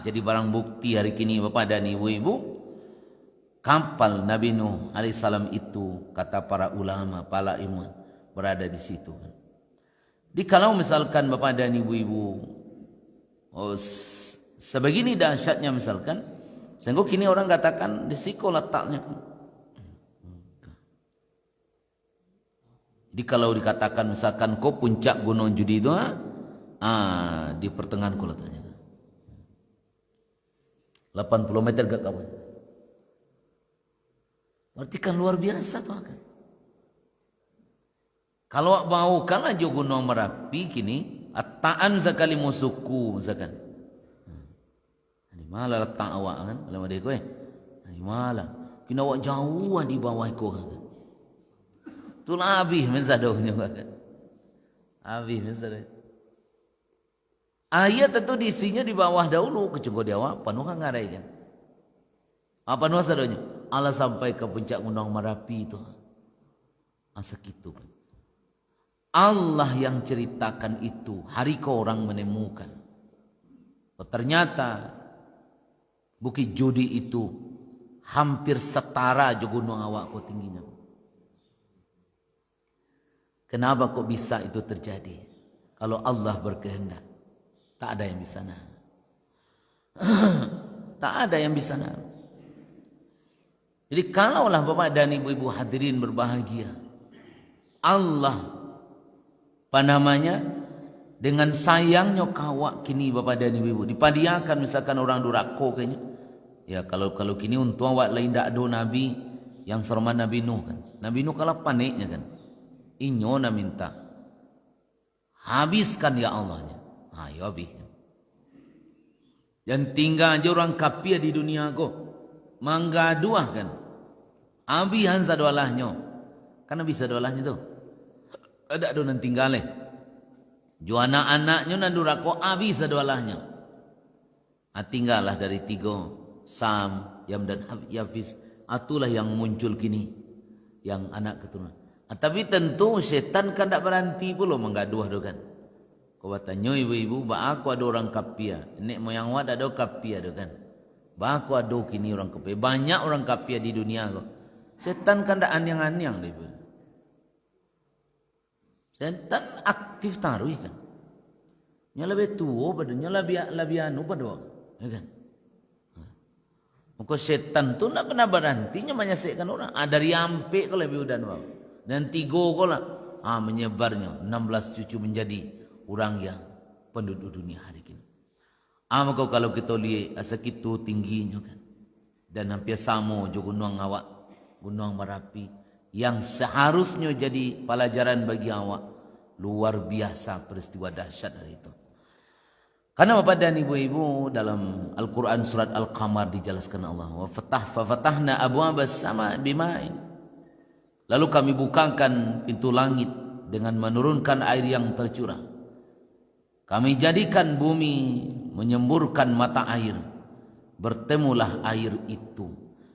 Jadi barang bukti hari kini Bapak dan Ibu-ibu, kapal Nabi Nuh alaihissalam itu kata para ulama, para ilmuwan berada di situ. Di kalau misalkan Bapak dan Ibu-ibu sebegini dahsyatnya misalkan, sehingga kini orang katakan di siko letaknya. Jadi kalau dikatakan misalkan kok puncak Gunung Judi itu di pertengahan kok letaknya. 80 meter gak kawan. Berarti kan luar biasa tuh kan. Kalau mau kalah jo Gunung Merapi kini ataan sekali musuku misalkan. Ini malah letak awak kan, lama dia kowe. Ini malah kena awak jauh di bawah ko kan. Tu habis mesadohnya kan. Habis mesadoh. Ayat tentu diisinya di bawah dahulu kecunggo dia awak penuh kan ngarai kan. Apa nuh sadohnya? Allah sampai ke puncak Gunung Merapi itu. Asa gitu kan. Allah yang ceritakan itu, hari ke orang menemukan. Ternyata Bukit Judi itu hampir setara jo gunung awak ko tingginya. Kenapa kok bisa itu terjadi? Kalau Allah berkehendak, tak ada yang bisa nahan. Tak ada yang bisa nahan. Jadi kalaulah Bapak dan Ibu-ibu hadirin berbahagia, Allah dengan sayangnya kawak kini Bapak dan Ibu dipadiakan misalkan orang durako kayaknya. Ya kalau kini untuk awak lain tak ada nabi yang serman Nabi Nuh kan. Nabi Nuh kalah paniknya kan. Inyo na minta. Habiskan ya Allahnya. Ayo habis. Dan tinggal aja orang kapia di dunia ko. Manggaduah kan. Abihan sa doalahnya. Karena bisa doalahnya tu. Ada do nan tinggal jo anak-anaknya nandura ko abis sa doalahnya. Tinggallah dari 3 Sam, Yam dan Hafiz. Itulah yang muncul kini. Yang anak keturunan. Tapi tentu setan kan tak berhenti pula menggaduh tu kan. Kau bertanya ibu-ibu, bah aku ada orang kapia. Nek moyang wad ada kapia tu kan. Bah aku ada kini orang kapia. Banyak orang kapia di dunia kau. Setan kan tak anyang-anyang dia. Setan aktif taruh kan. Nya lebih tua pada, nya lebih anu pada, ya kan. Muka setan tu nak pernah berhentinya menyesatkan orang. Dari ampe kau lebih udah nuang. Dan 3 kau lah. Menyebarnya 16 cucu menjadi orang yang penduduk dunia hari ini. Maka kalau kita lihat segitu tingginya kan. Dan hampir sama juga gunung awak, gunung Merapi yang seharusnya jadi pelajaran bagi awak. Luar biasa peristiwa dahsyat hari itu. Karena Bapak dan Ibu-ibu dalam Al-Quran surat Al-Qamar dijelaskan Allah. Wa fatahna abwabas sama bima'in. Lalu kami bukakan pintu langit dengan menurunkan air yang tercurah. Kami jadikan bumi menyemburkan mata air. Bertemulah air itu.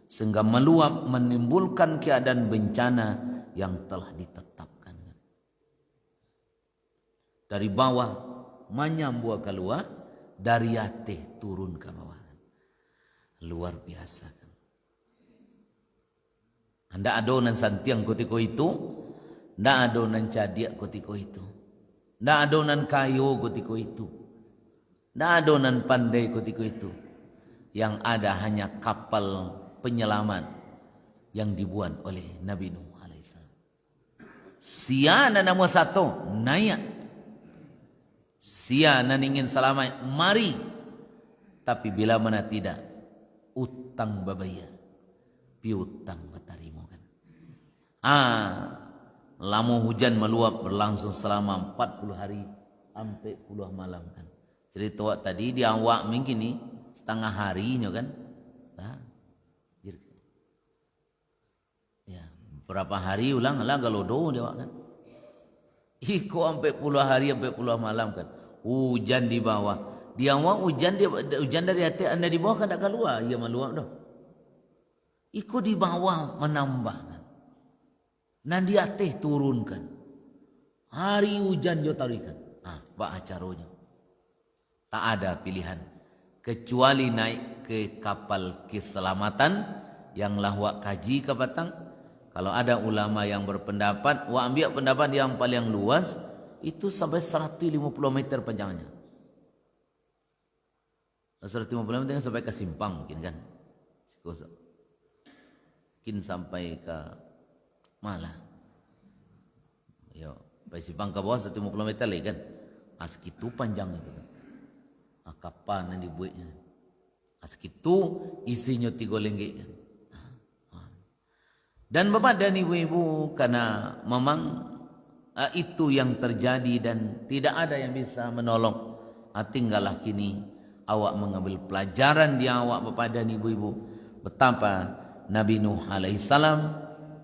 Sehingga meluap menimbulkan keadaan bencana yang telah ditetapkan. Dari bawah menyambua keluar, dari atas turun ke bawah. Luar biasa kan. Anda adonan santiang kutiko itu, ndak adonan cadiak kutiko itu, ndak adonan kayu kutiko itu, ndak adonan pandai kutiko itu. Yang ada hanya kapal penyelamat yang dibuat oleh Nabi Nuh alaihissalam. Siana nama satu naik. Siana ingin selamat, mari. Tapi bila mana tidak, utang babaya, piutang batarimo kan. Lama hujan meluap berlangsung selama 40 hari sampai 10 malam kan. Cerita awak tadi di awak mungkin ni setengah harinya kan. Ya, berapa hari ulang lah galodo dia kan. Iko sampai 10 hari sampai 10 malam kan. Hujan di bawah. Dia mau hujan dari hati anda di bawah kan tak keluar. Ia meluap dah. Iko di bawah menambah kan. Dan di atas turunkan. Hari hujan jo tarikan. Pak acaranya. Tak ada pilihan. Kecuali naik ke kapal keselamatan. Yang lah wak kaji ke batang. Kalau ada ulama yang berpendapat, ambil pendapat yang paling luas, itu sampai 150 meter panjangnya. 150 meter sampai ke simpang mungkin kan. Mungkin sampai ke Malah. Yo, sampai simpang ke bawah 150 meter lagi kan. Segitu panjang itu kan. Kapan yang dibuatnya. Segitu isinya 3 lenggek kan. Dan Bapak dan Ibu-ibu, karena memang itu yang terjadi dan tidak ada yang bisa menolong. Tinggallah kini awak mengambil pelajaran di awak Bapak dan Ibu-ibu. Betapa Nabi Nuh alaihissalam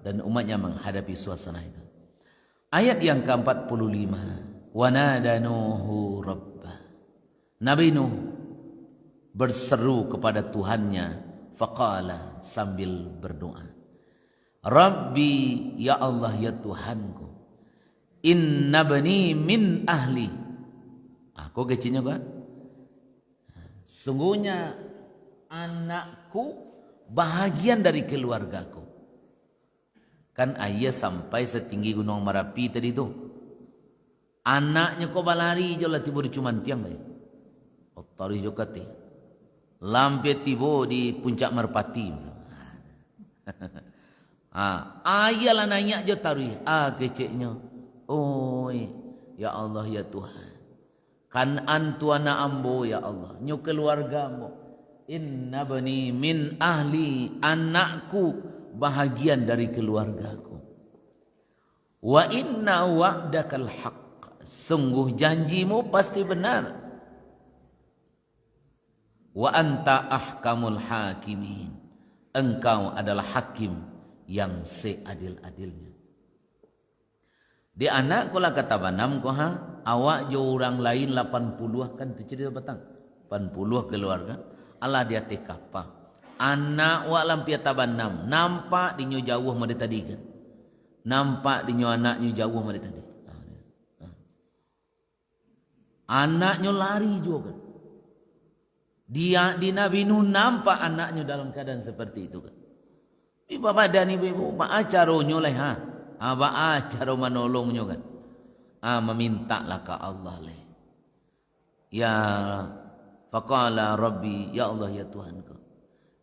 dan umatnya menghadapi suasana itu. Ayat yang ke-45. Wa nada Nuhu rabbah. Nabi Nuh berseru kepada Tuhannya. Faqala sambil berdoa. Rabbi, ya Allah, ya Tuhanku. Inna bani min ahli. Aku kecilnya kan? Sungguhnya anakku bahagian dari keluargaku. Kan ayah sampai setinggi gunung Merapi tadi tu. Anaknya kau balari je lah tiba di cuman tiang. Otari je kata. Lampe tiba di puncak Merpati. Ayah lah nanya je taruh. Keciknya. Oi, ya Allah ya Tuhan. Kan antu anak ambo ya Allah. Nyu keluarga ambo. Inna bani min ahli. Anakku bahagian dari keluargaku. Wa inna wa'dakal haqq, sungguh janjimu pasti benar. Wa anta ahkamul hakimin, engkau adalah hakim yang seadil-adilnya. Di anak kula kata banam ko ha, awak jo orang lain 80 kan tu cerita batang. 80 keluarga, Allah dia tekapa. Anak wa lampia tabanam, nampak dinyo jauh made tadi kan. Nampak dinyo anaknya jauh made tadi. Anaknya lari juga kan. Dia di Nabi Nuh nampak anaknya dalam keadaan seperti itu kan. Bapak dan ibu, ba acaronyo lah ha. Ba acaro manolongnya kan. Memintalah ke Allah leh. Ya faqala rabbi, ya Allah ya Tuhanku.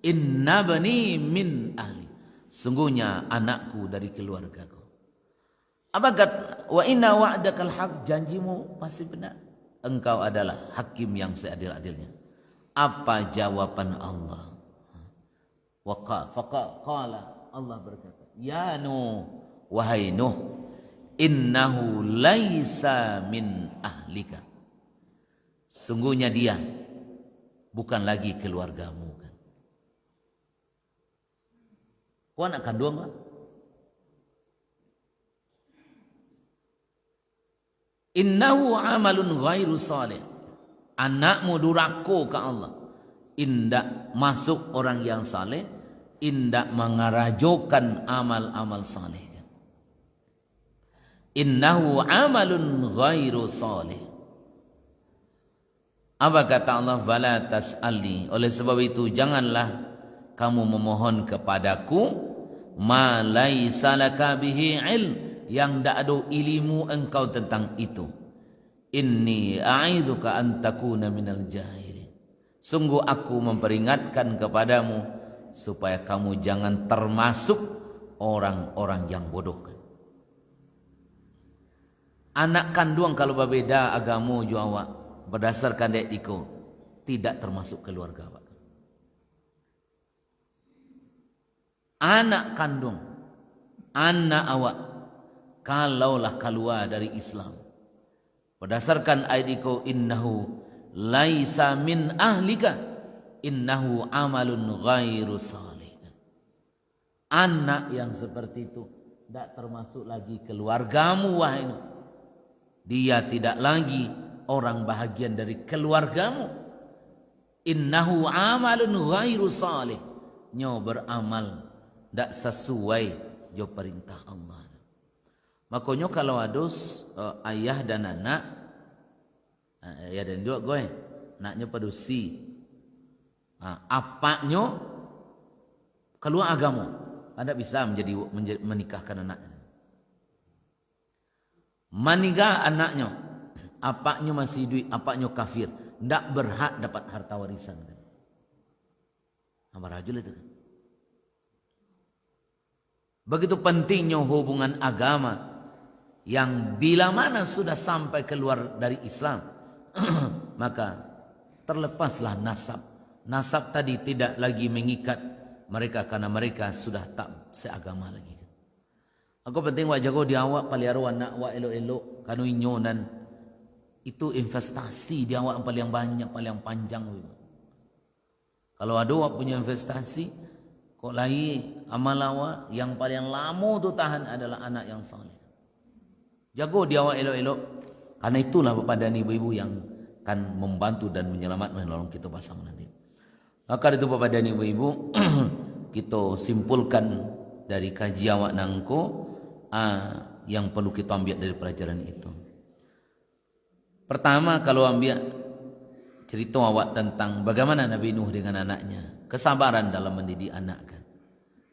Inna bani min ahli. Sungguhnya anakku dari keluargaku. Apa kata wa inna wa'dakal haq, janjimu pasti benar. Engkau adalah hakim yang seadil-adilnya. Apa jawaban Allah? Faqala Allah berkata, ya Nuh, wahai Nuh, innahu laisa min ahlika. Sungguhnya dia bukan lagi keluargamu kan. Kau anak kandung kan? Innahu amalun ghairu salih. Anakmu durako ke Allah. Indak masuk orang yang saleh, indak mengarajokan amal-amal saleh. Innahu amalun ghairu salih. Apa kata Allah? Fala tas'alni. Oleh sebab itu janganlah kamu memohon kepadaku ma laisa laka bihi ilm, yang tak ada ilmu engkau tentang itu. Inni a'idzuka an takuna minal jahilin. Sungguh aku memperingatkan kepadamu supaya kamu jangan termasuk orang-orang yang bodoh. Anak kandung kalau berbeda agama jo awak berdasarkan dek iko tidak termasuk keluarga awak. Anak kandung, anak awak kalaulah keluar dari Islam berdasarkan ayat iko, innahu laisa min ahlika innahu amalun ghairu salih. Anak yang seperti itu tidak termasuk lagi keluargamu wahai Nuh. Dia tidak lagi orang bahagian dari keluargamu. Innahu amalun ghairu salih, nyo beramal tidak sesuai jo perintah Allah. Makanya kalau adus ayah dan anak, ayah dan dua gue, anaknya pedusi, apaknya keluar agama, anda bisa menikahkan anaknya. Menikah anaknya, apaknya masih duit, apaknya kafir, tidak berhak dapat harta warisan. Apa rajul itu kan? Begitu pentingnya hubungan agama. Yang bila mana sudah sampai keluar dari Islam maka terlepaslah nasab. Nasab tadi tidak lagi mengikat mereka karena mereka sudah tak seagama lagi. Aku penting wak jago di awak paliaro anak wak elok-elok kanu inyonan. Itu investasi di awak paling banyak, paling panjang. Kalau ada wak punya investasi, kok lagi amal awak yang paling lama tu tahan adalah anak yang saleh. Jago dia awak elok-elok. Karena itulah Bapak dan Ibu-ibu yang akan membantu dan menyelamatkan menolong kita bersama nanti. Maka itu Bapak dan Ibu-ibu kita simpulkan dari kaji awak nangko yang perlu kita ambil dari pelajaran itu. Pertama kalau ambil cerita awak tentang bagaimana Nabi Nuh dengan anaknya, kesabaran dalam mendidik anak kan.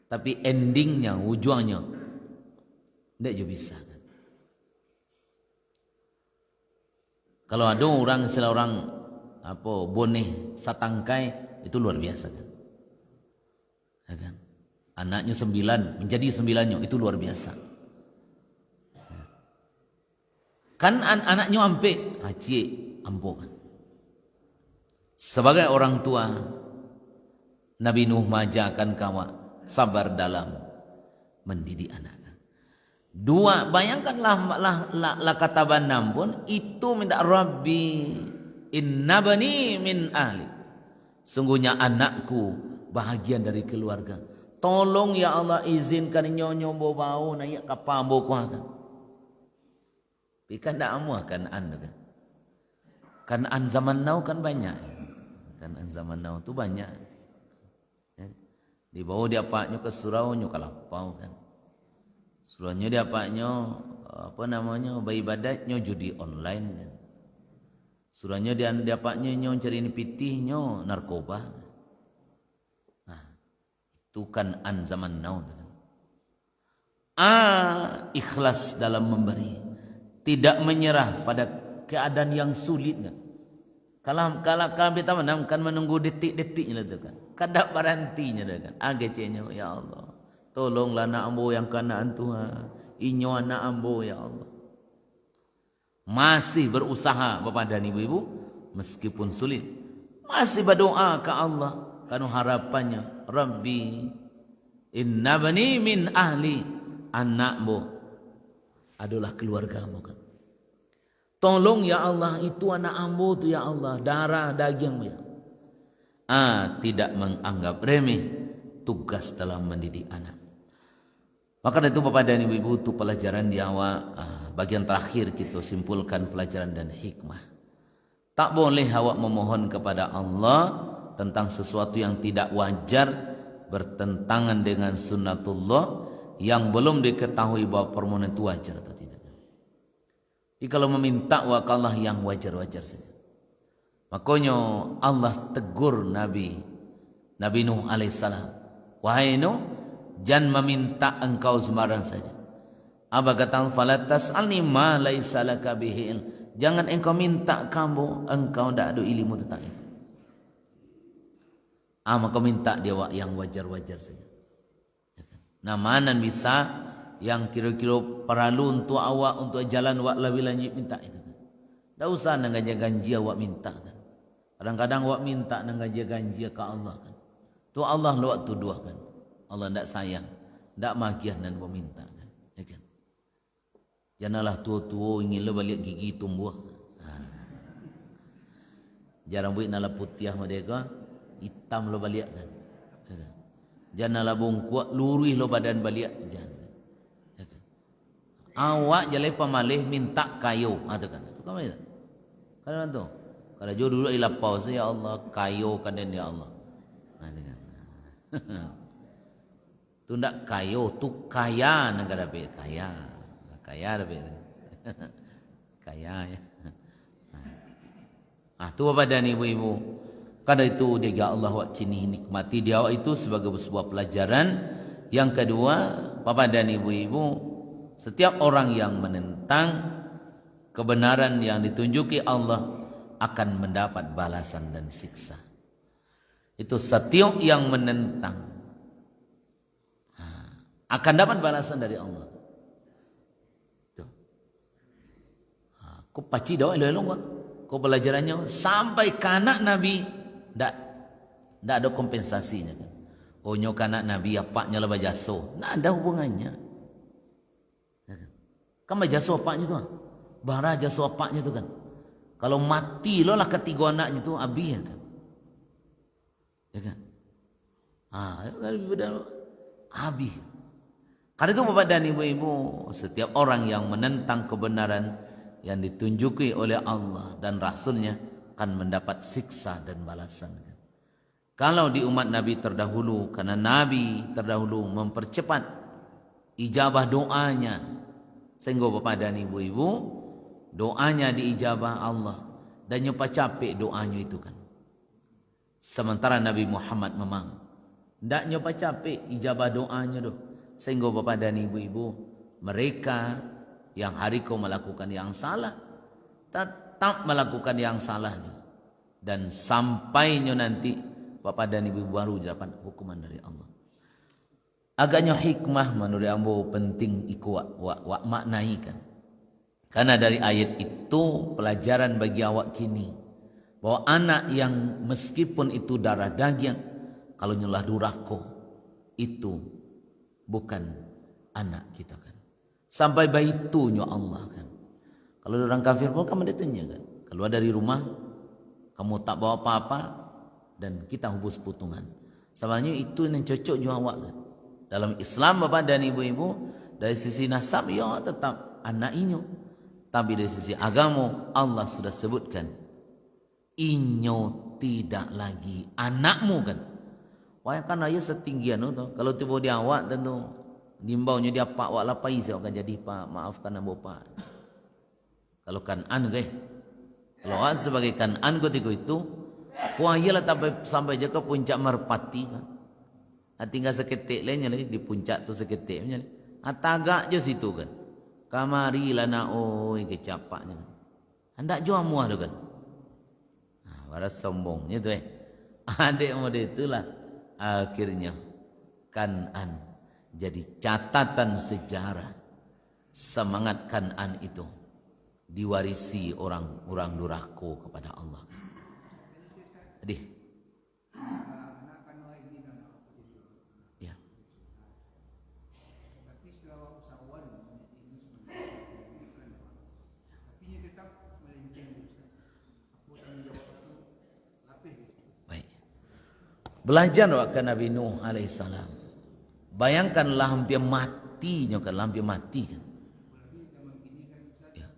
Tapi endingnya, ujungnya tidak juga bisa kan. Kalau ada orang seorang boneh satangkai itu luar biasa kan. Ya kan? Anaknya 9 menjadi 9-nya itu luar biasa. Kan anaknya ampe, cie ampo kan. Sebagai orang tua Nabi Nuh majakan kawa sabar dalam mendidik anak. Dua, bayangkanlah la kata banam pun itu minta Rabbi innabani min ahli. Sungguhnya anakku bahagian dari keluarga. Tolong ya Allah izinkan nyonyo bau naik kapal boku akan. Ikan dak amu kan kan. Kan zaman now kan banyak. Kan zaman now tu banyak. Di bawah dia paknya ke surau nyo kalapau kan. Suraunya dia paknya apa namanya beribadatnya judi online kan. Suraunya dia paknya nyo cari pitihnya narkoba. Nah, itu kan zaman now kan. Ikhlas dalam memberi, tidak menyerah pada keadaan yang sulit kan. Kalau kita kan menunggu detik-detiknya itu kan. Kadak barantinya kan. Agecenya ya Allah. Tolonglah anak ambo yang kanaan Tuhan. Inyo anak ambo ya Allah. Masih berusaha Bapak dan Ibu-ibu meskipun sulit. Masih berdoa ke Allah karena harapannya Rabbi innabani min ahli, anakmu adalah keluargamu kan. Tolong ya Allah itu anak ambo tu ya Allah, darah dagingmu ya. Tidak menganggap remeh tugas dalam mendidik anak. Maka dari itu Bapak dan Ibu-ibu itu pelajaran di awal bagian terakhir kita simpulkan pelajaran dan hikmah. Tak boleh awak memohon kepada Allah tentang sesuatu yang tidak wajar, bertentangan dengan sunnatullah yang belum diketahui bahwa permohonan itu wajar atau tidak. Jadi kalau meminta wa Allah yang wajar-wajar saja. Makanya Allah tegur Nabi Nuh alaihissalam. Wahai Nuh, jangan meminta engkau sembarang saja. Apa kata fala tas'alni ma laisa laka bihi ilm. Jangan engkau minta kamu engkau tidak ada ilmu tentang itu. Maka minta dia yang wajar-wajar saja. Nah, mana bisa yang kira-kira perlu untuk awak untuk jalan wak lebih lanjut minta itu. Tak usah nang ganji awak minta kan. Kadang-kadang awak minta nang ganji ke Allah kan. Tu Allah lu waktu dua kan. Allah tidak sayang, tidak magiah dan meminta kan. Ya kan? Janganlah tua-tua ingin lo balik gigi tumbuh. Jarang buat nala putih mereka, hitam lo balik kan. Ya kan? Janganlah bungkuak lurih lo badan balik. Jangan. Ya kan? Awak jalai pemalih minta kayu, tu kan. Itu kan mana? Kan tu. Kalau jauh dulu ilapau saya ya Allah kayu kan ya Allah. Kan. Tu ndak kayo, tu kaya negara be kaya be kaya ya. Tu Bapak dan Ibu-ibu, karena itu dia Allah wak kini nikmati dia itu sebagai sebuah pelajaran. Yang kedua, Bapak dan Ibu-ibu, setiap orang yang menentang kebenaran yang ditunjuki Allah akan mendapat balasan dan siksa. Itu setiap yang menentang akan dapat balasan dari Allah. Tuh. Kau paci dah elok-elok kau pelajarannya sampai kanak Nabi ndak ada kompensasinya kan. Oh nyo kanak Nabi apaknya lah bajaso. Ndak ada hubungannya. Kan bajaso apaknya tu? Bara jaso apaknya tu kan. Kalau mati lo lah ketiga anaknya tu habis kan. Ya kan? Habis. Karena itu Bapak dan Ibu-ibu, setiap orang yang menentang kebenaran yang ditunjuki oleh Allah dan Rasulnya akan mendapat siksa dan balasan. Kalau di umat Nabi terdahulu, karena Nabi terdahulu mempercepat ijabah doanya, sehingga Bapak dan Ibu-ibu, doanya diijabah Allah dan nyoba capek doanya itu kan. Sementara Nabi Muhammad memang tidak nyoba capek ijabah doanya doh. Sehingga Bapak dan Ibu-ibu, mereka yang hariko melakukan yang salah, tetap melakukan yang salah. Dan sampainya nanti Bapak dan Ibu baru dapat hukuman dari Allah. Agaknya hikmah menurut ambo penting iku wak maknai kan. Karena dari ayat itu pelajaran bagi awak kini. Bahwa anak yang meskipun itu darah daging, kalau nyelah durako, itu bukan anak kita kan. sampai baitunya Allah kan. Kalau orang kafir pun kamu ditanya kan, keluar dari rumah kamu tak bawa apa-apa dan kita hubus putungan. Sebenarnya itu yang cocok juga awak kan. Dalam Islam Bapak dan Ibu-ibu, dari sisi nasab ya tetap anak inyo. Tapi dari sisi agama Allah sudah sebutkan inyo tidak lagi anakmu kan. Wah kan ayah setinggian tu. Kalau tiba dia awak tentu nimbaunya dia pak wak lapai saya akan jadi pak, maafkan ambo pak. Kalau Kan'an kalau awak sebagai Kan'an ketika itu wah iyalah sampai je ke puncak merpati kan. Tinggal seketik lainnya lagi di puncak tu seketiknya. Tagak je situ kan. Kamari lana oi kecapaknya kan. Hendak jual muah tu kan. Waras sombongnya tu adik model itulah akhirnya Kan'an jadi catatan sejarah. Semangat Kan'an itu diwarisi orang-orang durhaka kepada Allah. Jadi ya. Baik. Belajar waktu Nabi Nuh alaihissalam. Bayangkanlah hampir matinya kan, hampir mati kan. Ya.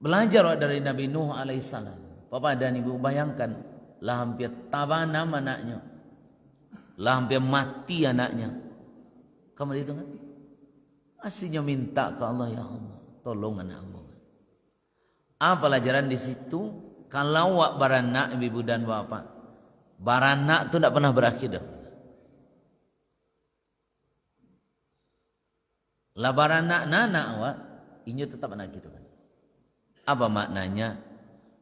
Belajar dari Nabi Nuh alaihissalam. Bapak dan Ibu bayangkan, lah hampir tabanam anaknya, lah hampir mati anaknya. Kamu itu kan? Aslinya minta ke Allah, ya Allah, tolong anak hamba. Apa pelajaran di situ? Kalau wak baranak ibu dan bapak, baranak tu tidak pernah berakhir dah. Lah baranak nana awak, ini tetap anak gitu kan. Apa maknanya?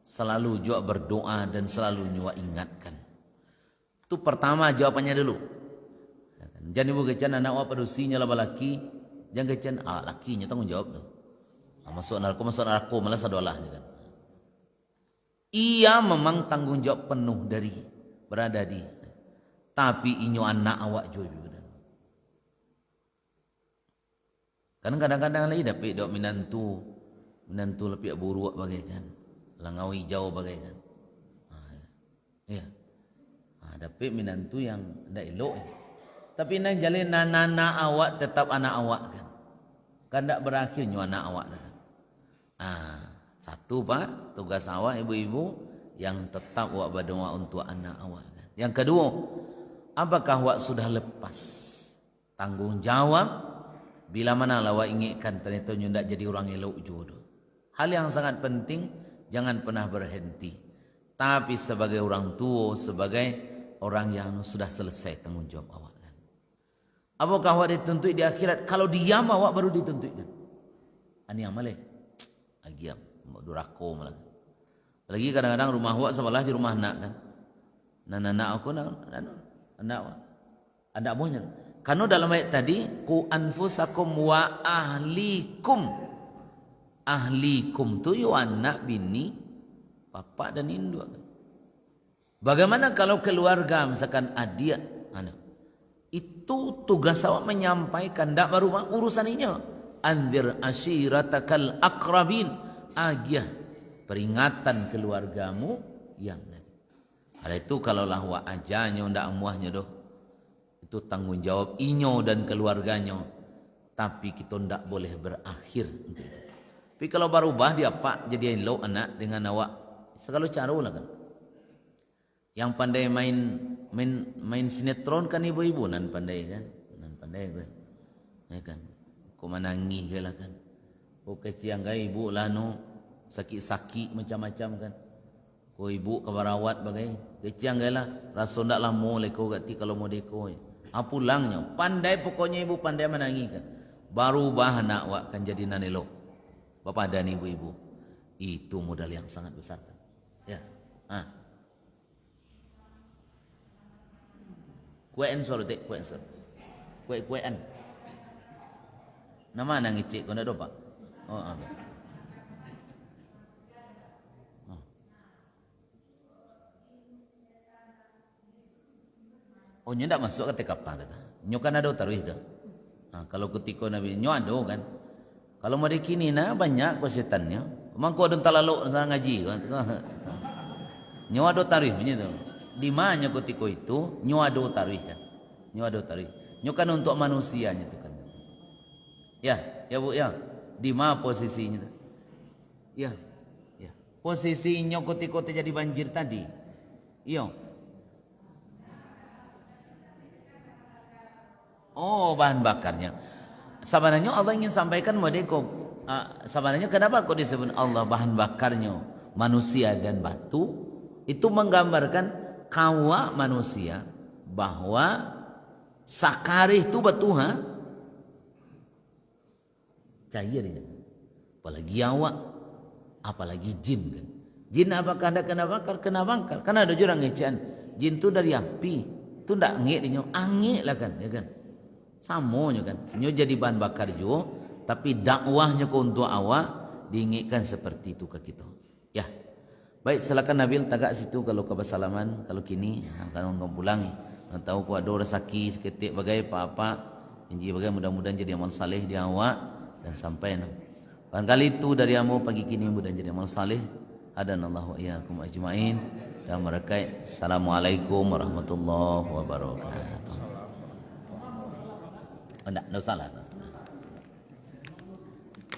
Selalu juga berdoa dan selalu juga ingatkan. Itu pertama jawabannya dulu. Jangan ibu kecan anak awak padusinya lah balaki, jangan kecan lakinya tanggung jawab tu. Masuk narko malah sadolah kan. Ia memang tanggung jawab penuh dari berada di, tapi inyo anak awak juga. Kan kadang-kadang lagi dapat dok minantu lebih buruk bagaikan, langawi jauh bagaikan. Ya. Dapat minantu yang tidak elok. Tapi nak jalin anak awak tetap anak awak kan. Kan tak berakhirnya anak awak kan. Satu pak tugas awak ibu-ibu yang tetap awak berdoa untuk anak awak kan. Yang kedua, apakah awak sudah lepas tanggung jawab bila mana awak ingatkan ternyata tidak jadi orang elok jodoh. Hal yang sangat penting, jangan pernah berhenti. Tapi sebagai orang tua, sebagai orang yang sudah selesai tanggung jawab awak kan. Apakah awak dituntut di akhirat? Kalau diam awak baru dituntut kan. Ani amaleh. Agiam, durhaka malah. Lagi kadang-kadang rumah awak sebelah di rumah anak kan. Anak aku anak anak buahnya. Karena dalam ayat tadi ku anfusakum wa ahlikum. Ahlikum tu yo anak bini, bapa dan induk. Bagaimana kalau keluarga misalkan adik anak? Itu tugas awak menyampaikan ndak baru urusan ini. Andir ashiratakal akrabin, agiah peringatan keluargamu yang ada itu kalau lah wa ajanya ndak amuahnya doh. Itu tanggung jawab inyo dan keluarganya. Tapi kita ndak boleh berakhir untuk itu. Tapi kalau berubah dia pak jadi elok anak dengan awak segala cara lah kan. Yang pandai main sinetron kan ibu-ibu nan pandai kan. Nan pandai kan. Ya kan. Kau menangi ke lah kan. Kau keciang ke ibu lah no. Sakit-sakit macam-macam kan. Kau ibu kebarawat bagai. Keciang ke lah. Rasa tak lah mau leko gati kalau mau deko. Pulangnya. Pandai pokoknya ibu pandai menangi kan. Baru bah anak wak kan jadi nanelo. Bapak dan ibu-ibu. Itu modal yang sangat besar kan. Ya. Kuean suara tek. Kuean suara. Kuean. Nama nang icik kau nak dopak? Oh, nyo ndak masuk ke TKP kata. Nyo kan ada tarawih tu. Kalau ketika Nabi nyo ada kan. Kalau mau kini na banyak setannya. Mangko ada talaluk sana ngaji kan. Nyo ada tarawih punya tu. Di mana ketika itu nyo ada tarawih kan. Nyo ada tarawih. Nyo kan untuk manusianya tu kan. Ya Bu ya. Di mana posisinya tu? Ya. Posisinya ketika terjadi banjir tadi. Iya. Oh, bahan bakarnya. Sebenarnya Allah ingin sampaikan mereka. Sebenarnya kenapa kok disebut Allah bahan bakarnya manusia dan batu? Itu menggambarkan kawa manusia bahwa sakarih itu batu cairnya. Apalagi awak, apalagi jin kan. Jin apakah anda kena bakar? Kena bakar. Karena ada orang ngecehan. Jin itu dari api. Itu ndak angin dia, angin lah kan, ya kan. Samonya kan. Nyo jadi bahan bakar juga, tapi dakwahnya ke untuk awak diinginkan seperti itu ke kita. Ya. Baik, silakan Nabil tagak situ kalau kebasalaman, kalau kini kalau ngom pulangi. Tahu ku ada rezeki seketik bagai apa-apa, janji bagai mudah-mudahan jadi amal saleh di awak dan sampai barangkali itu dari amu pagi kini mudah jadi amal saleh. Hadanallahu iyyakum ajmain. Dan mereka assalamualaikum warahmatullahi wabarakatuh. Enggak salah.